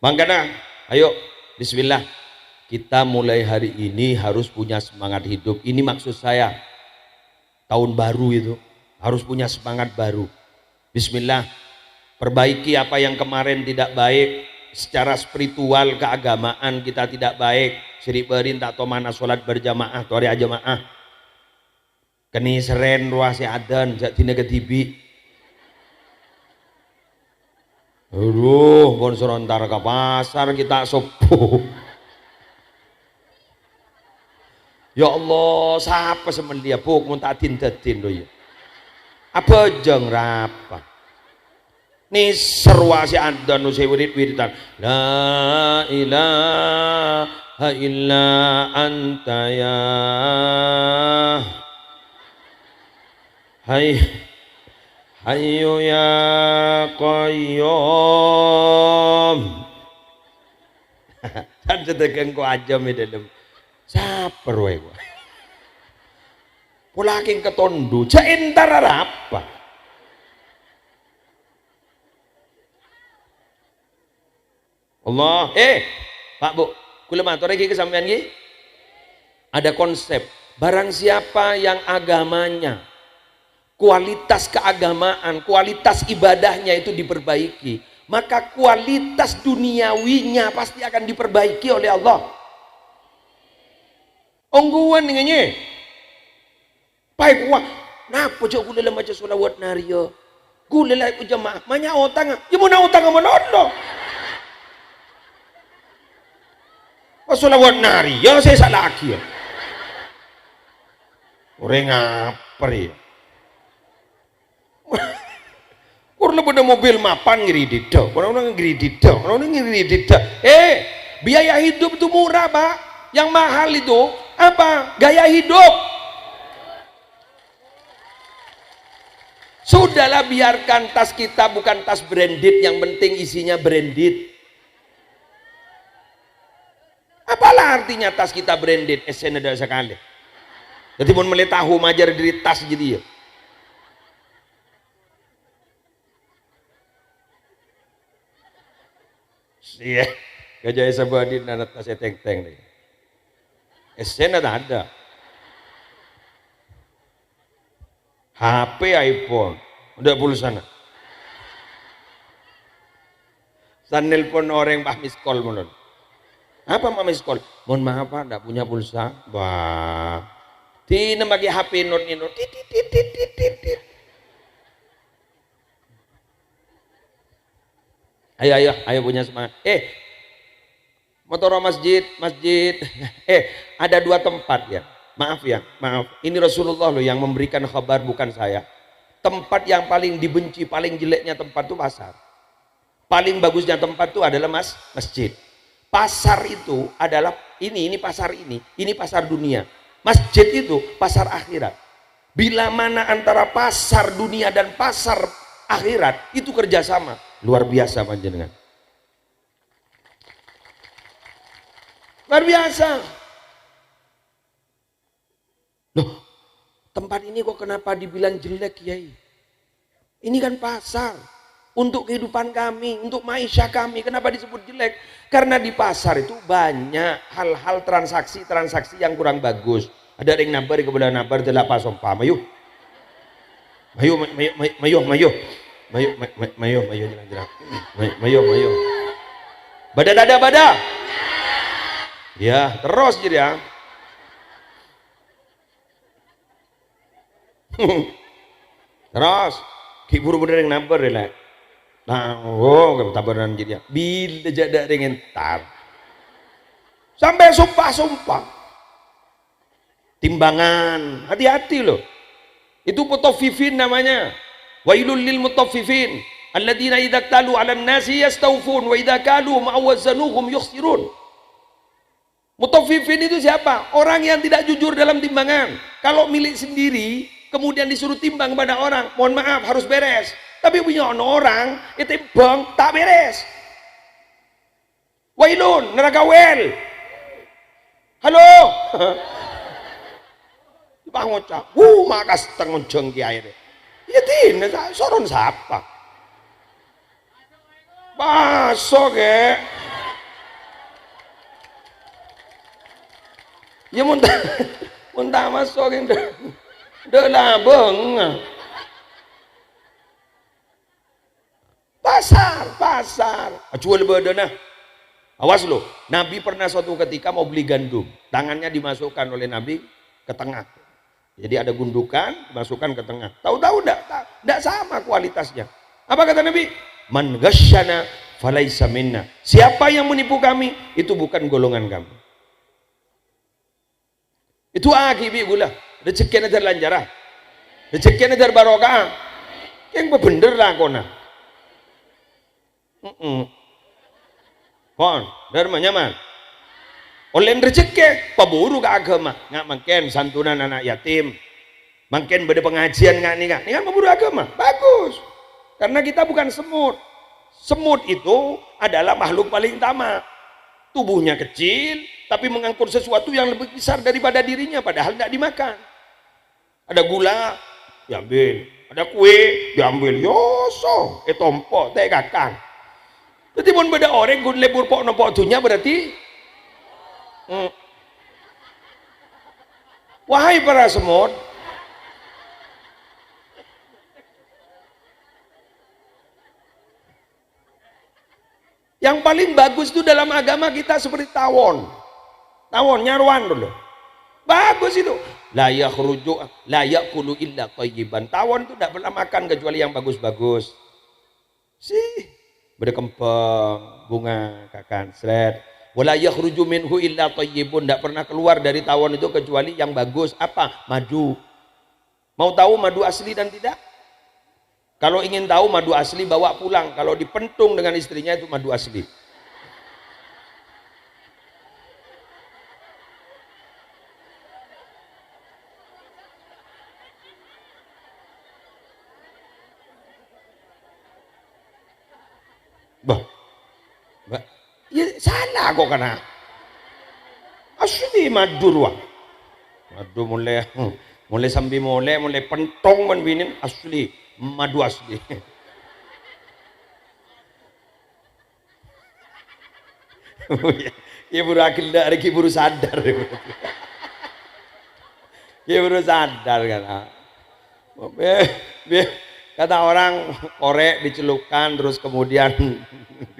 makanya ayo bismillah kita mulai hari ini harus punya semangat hidup. Ini maksud saya tahun baru itu harus punya semangat baru. Bismillah, perbaiki apa yang kemarin tidak baik. Secara spiritual keagamaan kita tidak baik. Siri berin tak tomana sholat berjamaah tori jamaah. Keni seren ruah si adan jak dina ketibi. Aduh, bon serontar ke pasar kita sopo. Ya Allah, siapa semen dia buk mun tak din-din do ya. Apa jeng rapa? Ni serwa si adan nu wirid-wiridan. La ilaha illa anta ya hayyu ya qayyum. Kan sedekeng ku aja mi dalam. Saper wae gua. Pulaking ketondu, ja entar apa? Allah. Pak Bu, kula matur iki kesampean iki. Ada konsep, barang siapa yang agamanya, kualitas keagamaan, kualitas ibadahnya itu diperbaiki, maka kualitas duniawinya pasti akan diperbaiki oleh Allah. Ongguan ngene. Pai kuah, napa cok gula maca selawat nariyo? Gula lai jamaah, manya otang, ya mau otang mana Allah? Pas selawat nariyo saya salah lagi ya. Orang ngaper ya. Kurang pada mobil mapan ngiri didak, orang ngiri didak, orang ngiri didak. Biaya hidup itu murah Pak. Yang mahal itu apa? Gaya hidup. Sudahlah biarkan tas kita bukan tas branded, yang penting isinya branded. Apalah artinya tas kita branded? Esen ada sekali. Jadi mau melihat tahu majar dari tas jadi ya. Iya, gajah sabadin anak tas teng-teng deh. Esen ada. HP iPhone, udah pulsana. San nelpon orang Pak miskol mulun. Apa Pak miskol? Mohon maaf Pak, tidak punya pulsa. Wah. Tina bagi HP non tit. Ayo punya semangat. Motor masjid. Ada 2 tempat ya. Maaf. Ini Rasulullah loh yang memberikan kabar, bukan saya. Tempat yang paling dibenci, paling jeleknya tempat itu pasar. Paling bagusnya tempat itu adalah masjid. Pasar itu adalah ini pasar ini pasar dunia. Masjid itu pasar akhirat. Bila mana antara pasar dunia dan pasar akhirat itu kerjasama, luar biasa panjenengan. Luar biasa. Loh, tempat ini kok kenapa dibilang jelek Kiai? Ini kan pasar untuk kehidupan kami, untuk maisha kami. Kenapa disebut jelek? Karena di pasar itu banyak hal-hal transaksi yang kurang bagus. Ada yang nabar kebelah nabar telah pasompa. Mayu bada. Ya terus jadi ya. Terus kiburu bener yang nabar ya. Nah, tabaran jadi ya. Bila jada dengan tar sampai sumpah. Timbangan, hati-hati loh. Itu mutaffifin namanya. Wailul lil mutaffifin alladzina idza talu 'alan nasi yastawfun wa idza kalu ma'awzanuhum yukhsirun. Mutaffifin itu siapa? Orang yang tidak jujur dalam timbangan. Kalau milik sendiri kemudian disuruh timbang pada orang, mohon maaf harus beres. Tapi punya orang itu timbang tak beres. Wailun, neraka wel. Halo. Pangocak, makas tengon jengki air. Ya tine, soron siapa? Baso ke? Ya muntah masuk yang dah labeng. Pasar. Jual bedana. Awas lo, Nabi pernah suatu ketika mau beli gandum, tangannya dimasukkan oleh Nabi ke tengah. Jadi ada gundukan, masukkan ke tengah. Tahu-tahu enggak sama kualitasnya. Apa kata Nabi? Man ghasyana falaisa minna. Siapa yang menipu kami, itu bukan golongan kami. Itu akibi gula. Rezeki ajar lanjarah. Rezeki ajar barokah. Yang bener lah kona. Kon, dari mana nyaman? Oleh rezeki paburu ke agama nggak makin santunan anak yatim, makin beda pengajian nggak nih kan paburu agama bagus, karena kita bukan semut itu adalah makhluk paling utama, tubuhnya kecil tapi mengangkut sesuatu yang lebih besar daripada dirinya, padahal tidak dimakan. Ada gula diambil, ada kue diambil, yoso tompo teh kakang Jadi mun beda orang gun lebur pok nopo dunya berarti wahai para semut, yang paling bagus itu dalam agama kita seperti tawon. Tawon nyaruan dulu. Bagus itu. La yakhruju la yakulu illa thayyiban. Tawon itu tidak pernah makan kecuali yang bagus-bagus. Sih berkembang bunga kakan seret. Wala yakhruju minhu illa thayyibun. Tidak pernah keluar dari tawon itu kecuali yang bagus. Apa? Madu. Mau tahu madu asli dan tidak? Kalau ingin tahu madu asli bawa pulang. Kalau dipentung dengan istrinya itu madu asli. Bah, ya salah kok karena asli madu ruang. Madu mulai sambil mulai pentong menbinin asli madu asli. Ya baru akil dari baru sadar. Ya baru sadar kan. Kata orang korek dicelupkan terus kemudian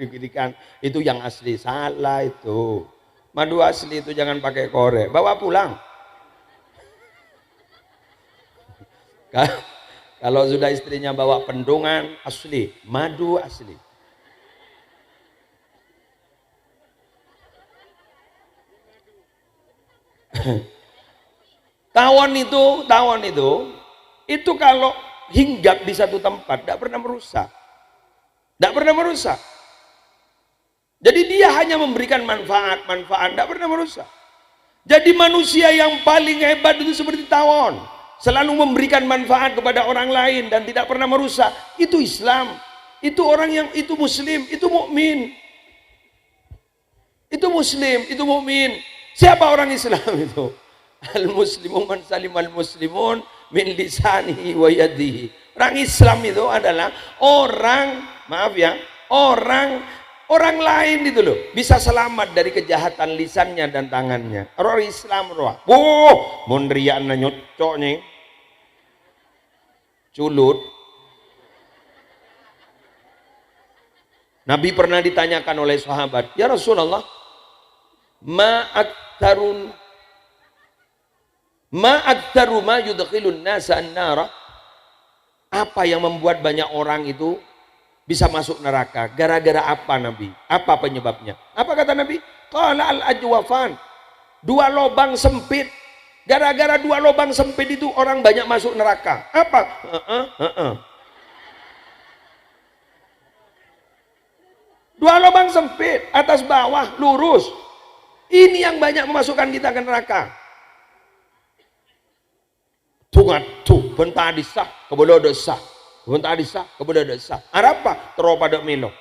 diberikan itu yang asli. Salah itu. Madu asli itu jangan pakai korek, bawa pulang. Kalau sudah istrinya bawa pendungan asli, madu asli. Tawon itu kalau hinggap di satu tempat tidak pernah merusak. Tidak pernah merusak. Jadi dia hanya memberikan manfaat, tidak pernah merusak. Jadi manusia yang paling hebat itu seperti tawon, selalu memberikan manfaat kepada orang lain dan tidak pernah merusak. Itu Islam. Itu orang yang itu muslim, itu mukmin. Itu muslim, itu mukmin. Siapa orang Islam itu? Al-muslimu man salimal muslimun min lisanihi wa yadihi. Orang Islam itu adalah orang, maaf ya, orang lain itu loh bisa selamat dari kejahatan lisannya dan tangannya. Orang Islam roh. Mun riyana nyocok nih. Culut. Nabi pernah ditanyakan oleh sahabat, "Ya Rasulullah, ma aktsaru ma yudkhilun nasa an-nara?" Apa yang membuat banyak orang itu bisa masuk neraka? Gara-gara apa Nabi? Apa penyebabnya? Apa kata Nabi? Qala al-ajwafan. Dua lubang sempit. Gara-gara dua lubang sempit itu orang banyak masuk neraka. Apa? Dua lubang sempit, atas bawah lurus. Ini yang banyak memasukkan kita ke neraka. Tuh, bentar disah, kebelah dosa. Bentar disah, kebelah dosa. Apa? Teropada milo.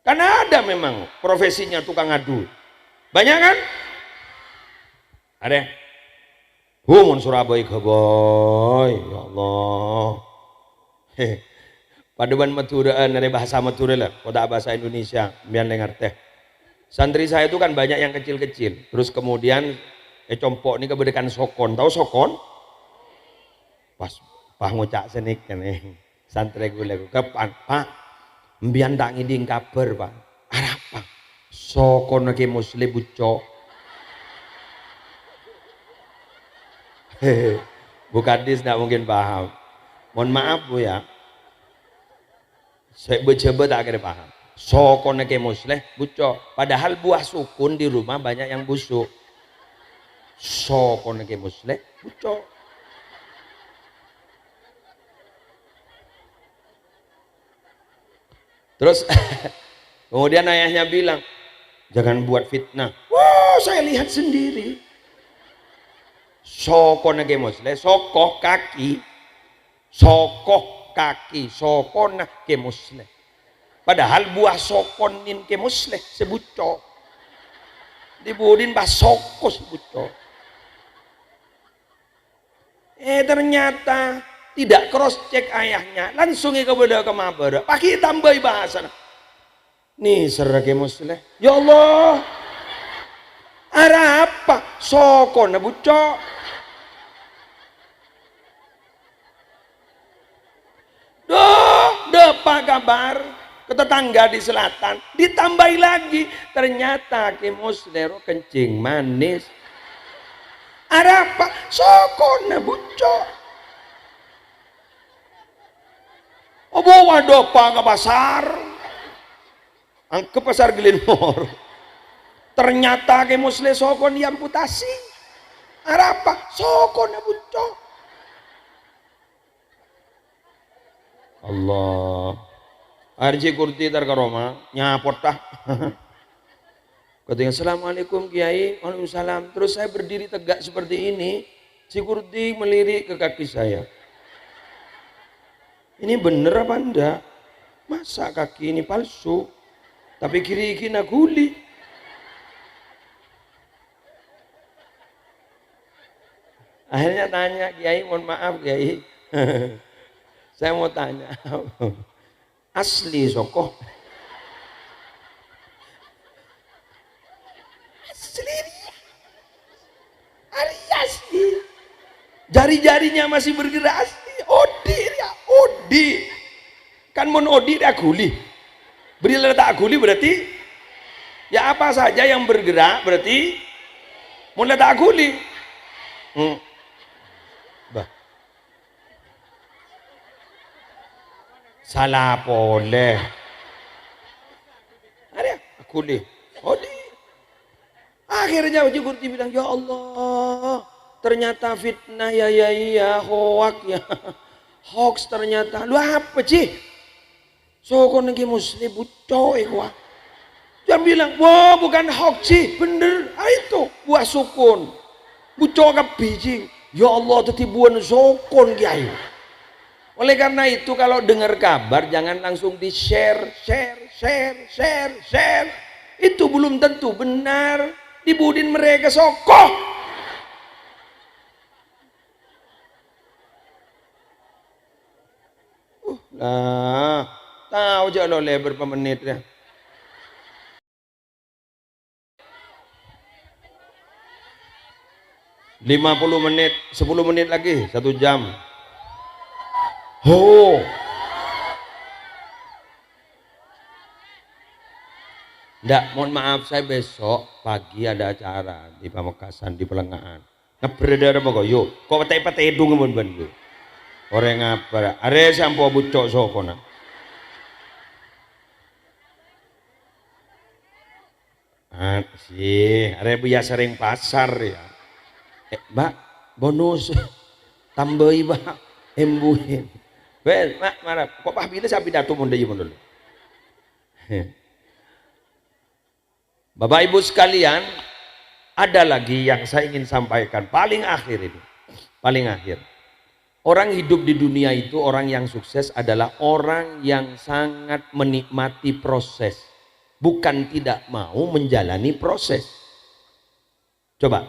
Karena ada memang profesinya tukang adu. Banyak kan? Ada. Mun Surabaya keboy, ya Allah. Paduan Madura dari bahasa Madura lah, kota bahasa Indonesia, biar dengar teh. Santri saya itu kan banyak yang kecil-kecil. Terus kemudian compok ini kebedekan sokon. Tahu sokon? Pas ngucak senik kan santri gue lagi kapan Pak? Mbian tak ngiding kabar Pak. Apa? Sokon lagi muslim bucok. Bu Kadis tidak mungkin paham. Mohon maaf Bu ya. Saya coba tak kira paham. Sokon ke musleh bucok. Padahal buah sukun di rumah banyak yang busuk. Sokon ke musleh bucok. Terus kemudian ayahnya bilang, jangan buat fitnah. Wah, saya lihat sendiri. Sokon ke musleh, sokoh kaki, sokon ke musleh. Padahal buah sokonin ke musleh sebucok. Dibudin pas soko sebucok. Ternyata tidak cross check ayahnya, langsung ke beda ke mabara. Pakai tambah bahasa. Nih serake muslim. Ya Allah. Arah apa? Soko na bucok. Depa kabar ke tetangga di selatan. Ditambahi lagi. Ternyata ke muslim kencing manis. Arah apa? Soko na bucok. Oh bawa depa ke pasar. Ke pasar Glenmore. Ternyata ke muslim soko diamputasi. Arah apa? Soko na bucok. Allah. Arji kurti terkaroma nyapot dah. Katanya assalamualaikum kiai. Waalaikumsalam. Terus saya berdiri tegak seperti ini. Si kurti melirik ke kaki saya. Ini bener apa enggak? Masa kaki ini palsu? Tapi kiri kina guli. Akhirnya tanya kiai, mohon maaf kiai. Saya mau tanya, asli soko? Asli, asli. Jari-jarinya masih bergerak asli. Odi ya, odi. Kan mon odi dia guli. Beri letak guli berarti ya apa saja yang bergerak berarti mon letak guli. Bah. Salah boleh. Ada guli. Odi. Akhirnya Uji Kurti bilang, ya Allah, ternyata fitnah ya, hoax ya. Hoax ternyata. Lu apa sih? Soko negi muslim bucoy gua. Dia bilang, wah bukan hoax sih, bener. Itu buah sukun. Bucoy ke biji. Ya Allah, tetibuan sokon kiai. Oleh karena itu kalau dengar kabar jangan langsung di-share. Itu belum tentu benar. Dibudin mereka sokoh. Nah, tahu aja lo lebar per menit ya. ...50 menit, 10 menit lagi, 1 jam. Oh. Nggak, mohon maaf saya besok pagi ada acara di Pamekasan di Pelengahan. Ngeberedar apa kok? Yuk, kok pete-pete hidung ben yuk. Orang ngapa? Are sampo bucok soko na. Sih, are biasa sering pasar ya. Mbak, bonus tambahi mbak, embuhin. Well, mak marah. Kok Pak Bile sapi datu mun deui mun. Bapak Ibu sekalian, ada lagi yang saya ingin sampaikan paling akhir ini. Paling akhir. Orang hidup di dunia itu, orang yang sukses adalah orang yang sangat menikmati proses, bukan tidak mau menjalani proses. Coba,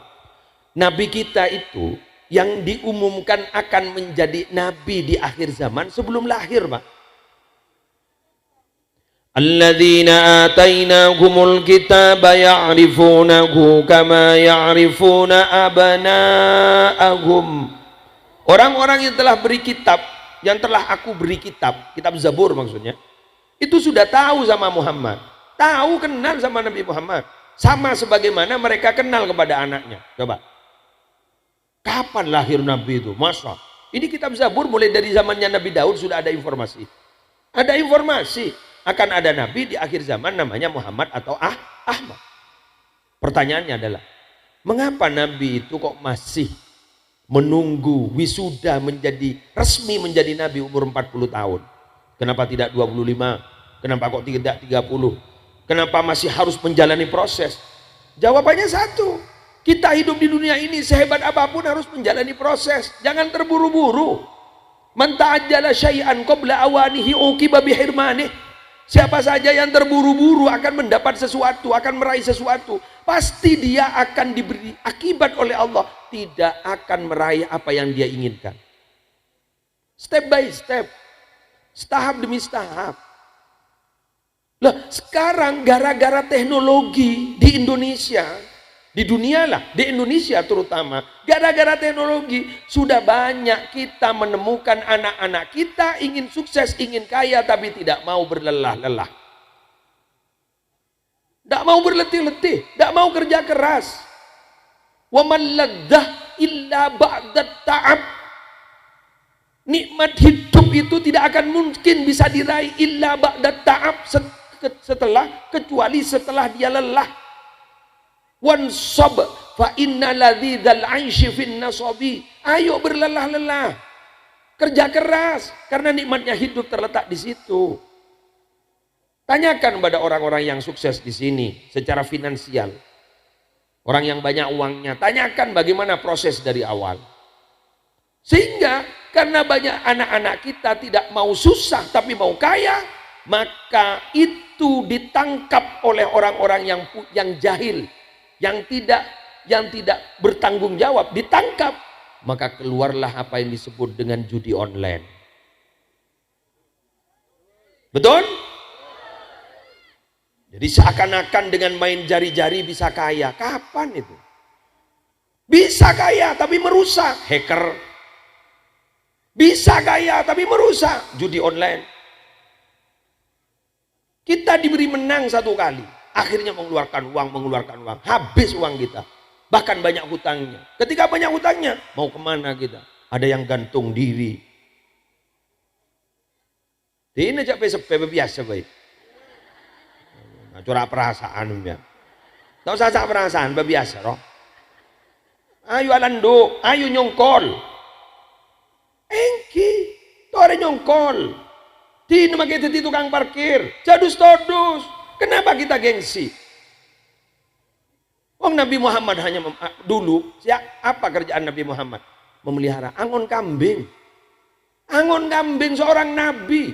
Nabi kita itu yang diumumkan akan menjadi nabi di akhir zaman sebelum lahir, Pak. Alladzina atainahumul kitaba ya'rifunahu kama ya'rifuna abna'ahum. Orang-orang yang telah beri kitab, yang telah aku beri kitab, kitab Zabur maksudnya, itu sudah tahu sama Muhammad, tahu kenal sama Nabi Muhammad, sama sebagaimana mereka kenal kepada anaknya. Coba, kapan lahir Nabi itu? Masa? Ini kitab Zabur mulai dari zamannya Nabi Daud sudah ada informasi. Ada informasi akan ada Nabi di akhir zaman namanya Muhammad atau Ahmad. Pertanyaannya adalah, mengapa Nabi itu kok masih menunggu wisuda menjadi resmi menjadi Nabi umur 40 tahun? Kenapa tidak 25? Kenapa kok tidak 30? Kenapa masih harus menjalani proses? Jawabannya satu. Kita hidup di dunia ini sehebat apapun harus menjalani proses. Jangan terburu-buru. Man ta'ajjala syai'an qabla awanihi uqiba bihirmanih. Siapa saja yang terburu-buru akan mendapat sesuatu, akan meraih sesuatu, pasti dia akan diberi akibat oleh Allah, tidak akan meraih apa yang dia inginkan. Step by step, tahap demi tahap. Lah sekarang gara-gara teknologi di Indonesia, di dunia lah, di Indonesia terutama, gara-gara teknologi sudah banyak kita menemukan anak-anak kita ingin sukses, ingin kaya tapi tidak mau berlelah-lelah. Tidak mau berletih-letih, tidak mau kerja keras. Wa man ladzah illa ba'da ta'ab. Nikmat hidup itu tidak akan mungkin bisa diraih illa ba'da ta'ab, kecuali setelah dia lelah. Wansab fa inna ladzal 'aishi fin nasabi. Ayo berlelah-lelah. Kerja keras karena nikmatnya hidup terletak di situ. Tanyakan pada orang-orang yang sukses di sini secara finansial. Orang yang banyak uangnya, tanyakan bagaimana proses dari awal. Sehingga karena banyak anak-anak kita tidak mau susah tapi mau kaya, maka itu ditangkap oleh orang-orang yang jahil, yang tidak bertanggung jawab, ditangkap. Maka keluarlah apa yang disebut dengan judi online. Betul? Jadi seakan-akan dengan main jari-jari bisa kaya. Kapan itu? Bisa kaya tapi merusak. Hacker. Bisa kaya tapi merusak. Judi online. Kita diberi menang satu kali. Akhirnya mengeluarkan uang. Habis uang kita. Bahkan banyak hutangnya. Ketika banyak hutangnya, mau kemana kita? Ada yang gantung diri. Ini aja biasa baik. Curah perasaan ya. Tak usah perasaan, biasa roh. Ayo alando, ayo nyongkol. Engki, tore nyongkol. Tino makita di tukang parkir, jadus-todus. Kenapa kita gengsi? Nabi Muhammad hanya dulu, apa kerjaan Nabi Muhammad? Memelihara angon kambing. Angon kambing seorang nabi.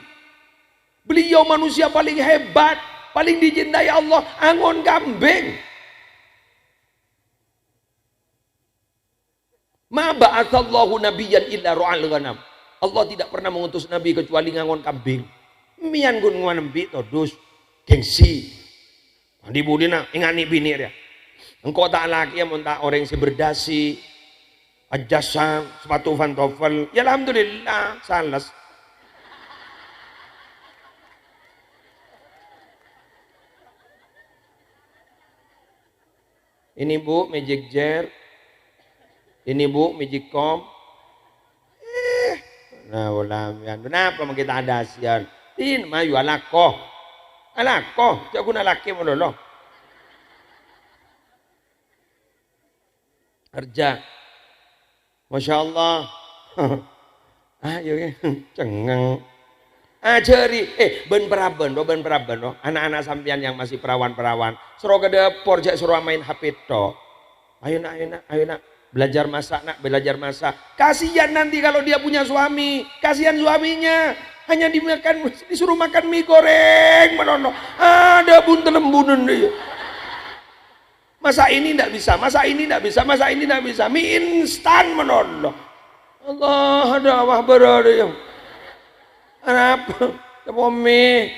Beliau manusia paling hebat, paling dicintai Allah, angon kambing. Ma ba'atsallahu nabiyyan illa ru'al ghanam. Allah tidak pernah mengutus nabi kecuali ngangon kambing. Mian gun ngambi todus gengsi. Di budina ingani bini dia. Engkau tak laki yang tak orang si berdasi, ajasan, sepatu pantofel. Ya alhamdulillah, salas. Ini bu, magic jar. Ini bu, magic com. Nah, ulamian. Kenapa kita ada asian? Tin, mayu alakoh. Alakoh, jago na laki mo lolo. Kerja. Masya Allah. Ayo ya, cengeng. Ajari, ben peraban, anak-anak sampian yang masih perawan-perawan. Suruh ke dapur, suruh main HP to. Ayo nak, belajar masak. Kasihan nanti kalau dia punya suami, kasihan suaminya. Hanya disuruh makan mie goreng, menono. Ada buntelembunan dia. Masa ini tidak bisa, mie instan menono. Allah ada wah berada. Apa? Apa mie?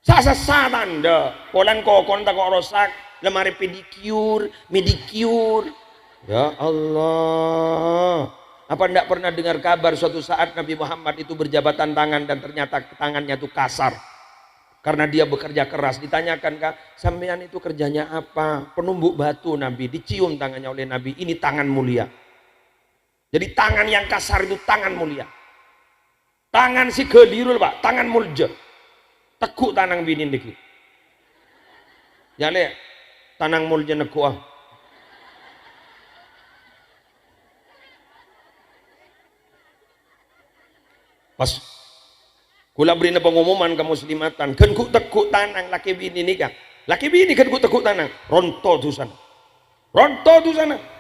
Sasa tanda. Polan kokon tak kok rosak. Lemari pedicure, medicure. Ya Allah. Apa tidak pernah dengar kabar suatu saat Nabi Muhammad itu berjabatan tangan dan ternyata tangannya itu kasar. Karena dia bekerja keras. Ditanyakan, Kak, sampean itu kerjanya apa? Penumbuk batu Nabi. Dicium tangannya oleh Nabi. Ini tangan mulia. Jadi tangan yang kasar itu tangan mulia. Tangan si gelirul Pak, tangan mulja. Tekuk tanang binin dikit. Jale, tanang mulja nekuah. Pas kula beri pengumuman ke muslimatan, kan ku tekuk tanang laki bini nikah. Laki bini kan ku tekuk tanang, ronto tu sana.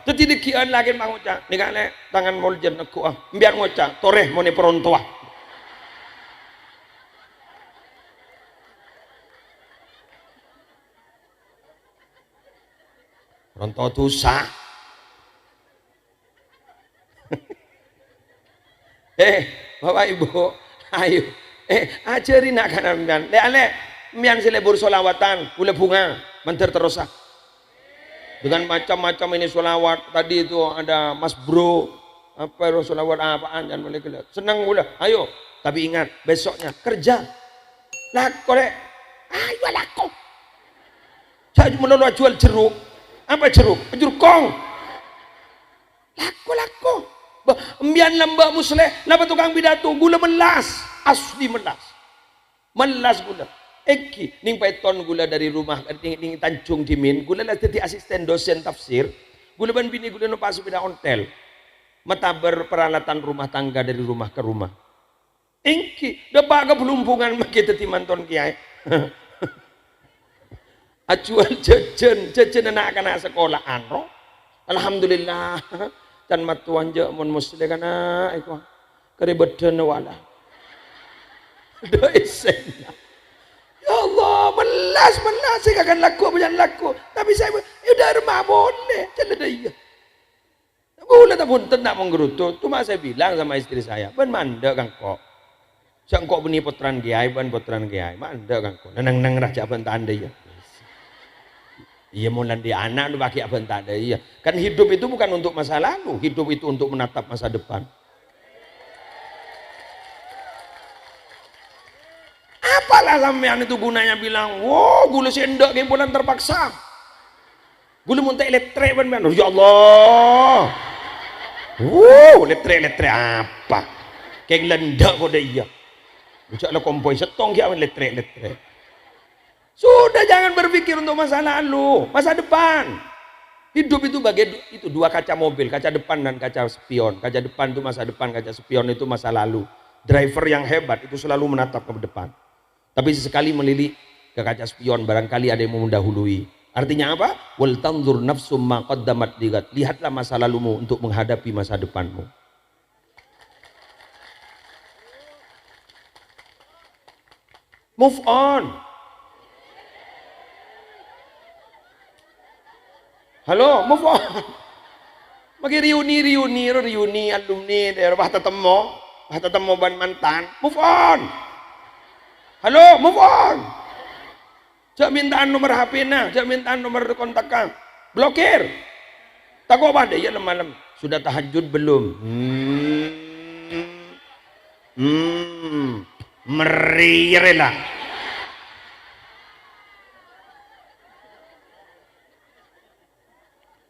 Jadi dikian lagi manguca, nikah le tangan moljen aku biar ngoca, toreh mau ne perontoa. Ronto tu sah. Bapak Ibu, Ayo, ajarin nak kan mian. Le mian selebur solawatan, gula bunga, menter terus ah. Dengan macam-macam ini solawat. Tadi itu ada Mas Bro, apa solawat apaan jangan boleh kelihatan. Senang gula, ayo. Tapi ingat besoknya kerja. Lako le, ayo lako. Saya menolak jual jeruk. Apa jeruk? Jeruk kong. Lako. Embian lamba musle, lapa tukang pidato, gula melas, asli melas gula. Eki, ning paiton gula dari rumah, ning Tanjung Dimin, gula lah jadi asisten dosen tafsir, gula ban bini gula no pasu pida ontel, matabar peralatan rumah tangga dari rumah ke rumah. Eki, dapat kebelumpungan makita timanton kiai. Acuan jajan anak-anak sekolah anro, alhamdulillah. Dan matuan je mon muslim kana iku keribetan wala do isen ya Allah melas saya akan laku apa laku tapi saya udah rumah boleh jalan dia boleh tak pun tak menggerutu cuma saya bilang sama istri saya ban manda kang kok sang kok beni putran kiai ban putran kiai manda kang kok nang raja ban tanda ya. Iya mau nanti anak lu pakai apa tak ada iya. Kan hidup itu bukan untuk masa lalu, hidup itu untuk menatap masa depan. Apalah sampean itu gunanya bilang, wow gula sendok kimpulan terpaksa. Gula muntah elektrik ban ya Allah. Elektrik apa? Kayak lendak kok dia. Ucaplah kompoi setong kia elektrik. Sudah jangan berpikir untuk masa lalu, masa depan. Hidup itu itu dua kaca mobil, kaca depan dan kaca spion. Kaca depan itu masa depan, kaca spion itu masa lalu. Driver yang hebat itu selalu menatap ke depan. Tapi sesekali melirik ke kaca spion, barangkali ada yang mau mendahului. Artinya apa? Wal tanzur nafsum ma qaddamat ligat. Lihatlah masa lalumu untuk menghadapi masa depanmu. Move on. Halo, move on. Magi reuni alumni dari bahasa temo ban mantan. Move on. Halo, move on. Jak mintaan nomor HP na, jak mintaan nomor kontak kang. Blokir. Takut apa deh ya malam. Sudah tahajud belum? Merirelah.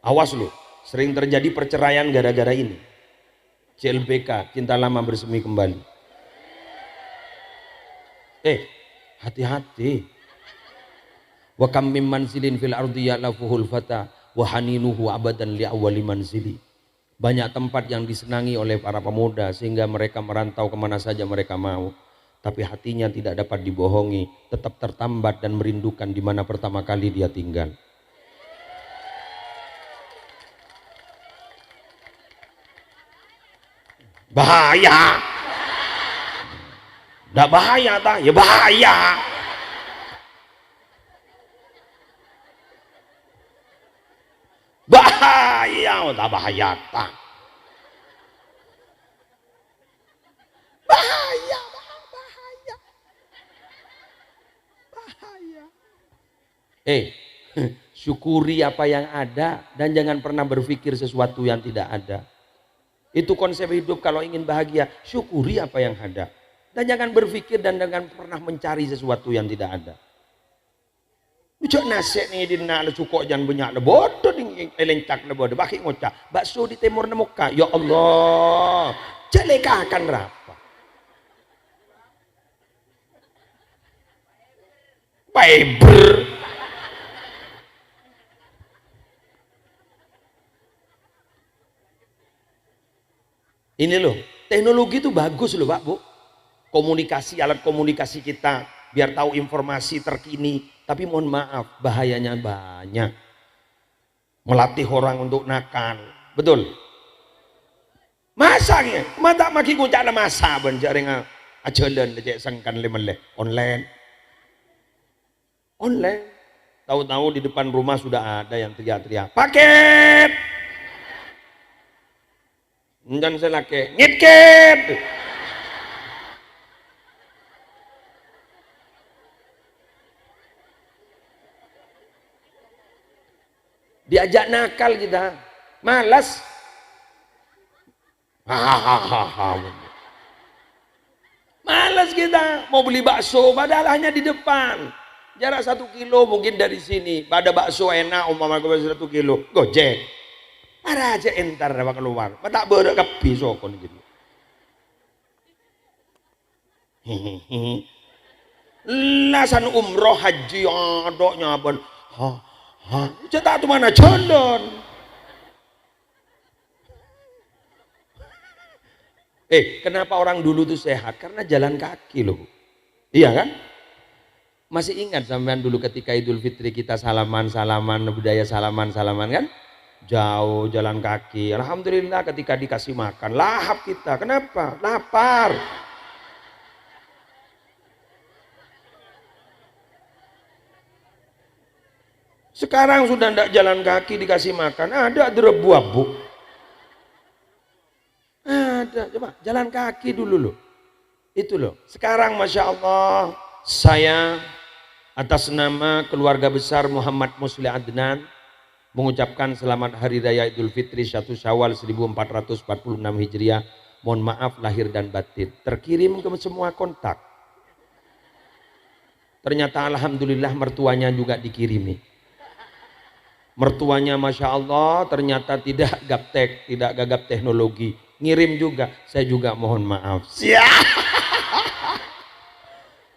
Awas lu, sering terjadi perceraian gara-gara ini. CLBK, cinta lama bersemi kembali. Hati-hati. Wa kam mim manzilin fil ardi ya'lafuhul fata wa haninuhu abadan li awwali manzili. Banyak tempat yang disenangi oleh para pemuda sehingga mereka merantau kemana saja mereka mau. Tapi hatinya tidak dapat dibohongi, tetap tertambat dan merindukan di mana pertama kali dia tinggal. Bahaya. Nggak bahaya tak? Ya bahaya. Bahaya, tak bahaya tak? Bahaya. Syukuri apa yang ada dan jangan pernah berpikir sesuatu yang tidak ada. Itu konsep hidup kalau ingin bahagia, syukuri apa yang ada. Dan jangan berpikir dan jangan pernah mencari sesuatu yang tidak ada. Ucap nasib ni di nak le cukok jangan banyak le bodoh di elencak le bodoh. Baki ngocak, bakso di timur nemuka. Ya Allah, celeka akan rapa. Fiber. Ini loh, teknologi itu bagus loh Pak Bu. Komunikasi, alat komunikasi kita biar tahu informasi terkini. Tapi mohon maaf, bahayanya banyak. Melatih orang untuk nakal. Betul? Masanya, mata maki kuncak na masa benjaring ajalan dejek sangkan lemele online. Tahu-tahu di depan rumah sudah ada yang teriak-teriak, paket. Dan saya laki ngitket. Diajak nakal kita, malas. Hahaha. Malas kita mau beli bakso, padahal hanya di depan. Jarak 1 kilo mungkin dari sini. Pada bakso enak, umpama 1 kilo, gojek. Para aja entar dapat keluar. Tak berak kebi sokon gitu. Lasan umroh haji ada nyaban. Cetak tu mana condon. Kenapa orang dulu tuh sehat? Karena jalan kaki loh. Iya kan? Masih ingat sampean dulu ketika Idul Fitri kita salaman-salaman, budaya salaman-salaman kan? Jauh jalan kaki. Alhamdulillah ketika dikasih makan, lahap kita. Kenapa? Lapar. Sekarang sudah tidak jalan kaki dikasih makan, ada derebu abu. Ada, coba jalan kaki dulu loh. Itu loh. Sekarang Masya Allah, saya atas nama keluarga besar Muhammad Musli Adnan mengucapkan selamat Hari Raya Idul Fitri 1 Syawal 1446 Hijriah. Mohon maaf lahir dan batin. Terkirim ke semua kontak. Ternyata Alhamdulillah mertuanya juga dikirimi. Mertuanya Masya Allah ternyata tidak gaptek, tidak gagap teknologi. Ngirim juga, saya juga mohon maaf.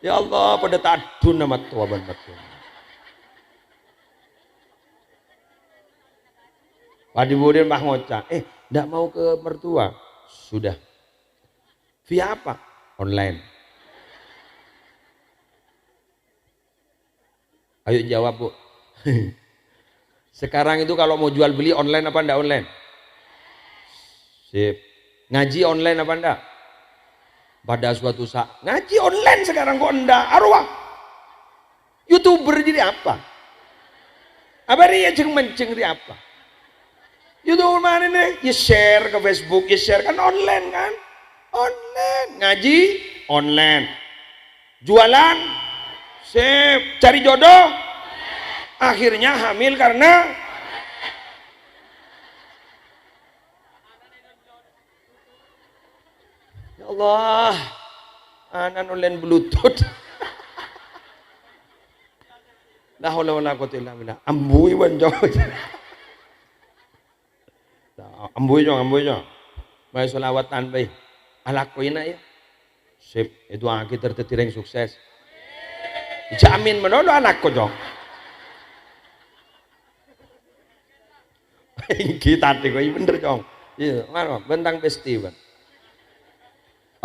Ya Allah, pada tadun nama tua banget. Pak Dibudin Pak Ngoca, enggak mau ke mertua. Sudah. Via apa? Online. Ayo jawab, Bu. Sekarang itu kalau mau jual beli online apa enggak online? Sip. Ngaji online apa enggak? Pada suatu saat ngaji online sekarang kok enggak? Arwah. YouTuber jadi apa? Apa dia menceng dia apa? YouTuber mana nih? Ya share ke Facebook, ya share kan online kan? Online. Ngaji online. Jualan sip. Cari jodoh akhirnya hamil karena ya Allah, anak online bluetooth. La haula wala quwwata illa billah. Ambui banjo. Ambui jo. Bae selawatan bae. Alakoina ya. Sip, itu aki tertetireng sukses. Jamin menodo anakku jo. Kita tadi kok bener jong. Iya, mana bentang festival.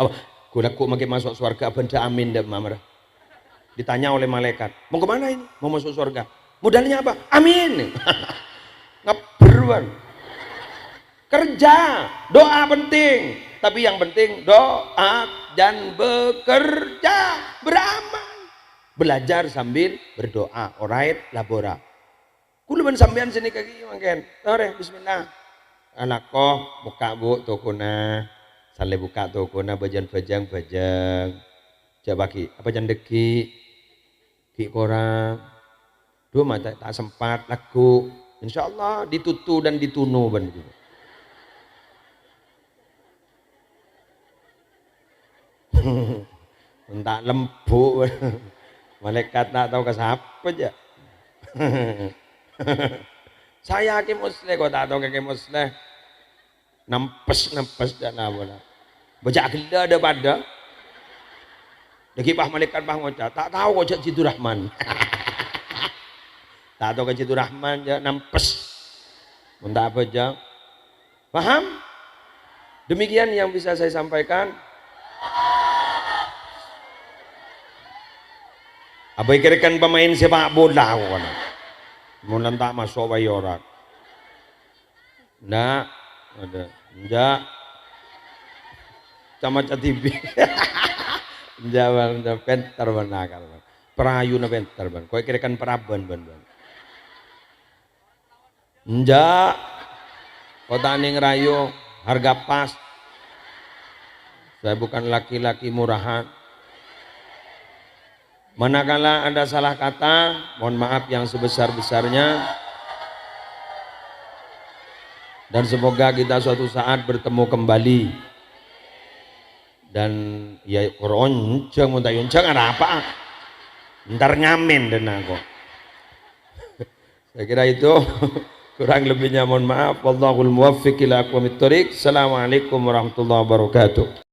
Apa? Kulaku makin masuk surga benda amin deh mamar. Ditanya oleh malaikat, mau kemana ini? Mau masuk surga. Modalnya apa? Amin. Ngeberuan. Kerja, doa penting. Tapi yang penting doa dan bekerja, beramal. Belajar sambil berdoa. Alright, labora. Kuluban sampean sini kaki mangken. Tore, bismillah. Anakku buka bu tokona. Sale buka tokona bajang-bajang. Coba ki, apa jandeki? Ki korang. Dua mata tak sempat laku. Insyaallah ditutu dan ditunu ban gitu. Entah lembu. Malaikat tak tahu ke siapa aja. Saya hakim muslim kok tak tahu hakim muslim. Nempes dan apa. Baca gila ada pada. Deki pah malaikat pah ngoca. Tak tahu kok cak Jitu Rahman. Tak tahu ke Jitu Rahman ya nempes. Entah apa aja. Paham? Demikian yang bisa saya sampaikan. Apa ikirkan pemain sepak bola kan? Mulan tak masuk bayoran. Ndak, ada. Ndak. Camaca TV. Jawan pentar banakal. Perayu na pentar ban. Kau ikirkan peraban ban. Ndak. Kota ning rayu harga pas. Saya bukan laki-laki murahan. Manakala ada salah kata, mohon maaf yang sebesar-besarnya. dan semoga kita suatu saat bertemu kembali. Dan ya ronceng muntah yonceng ada apa? Ntar ngamen dan aku. Saya kira itu. Kurang lebihnya mohon maaf. Wallahul muwaffiq ila aqwamit thoriq. Assalamualaikum warahmatullahi wabarakatuh.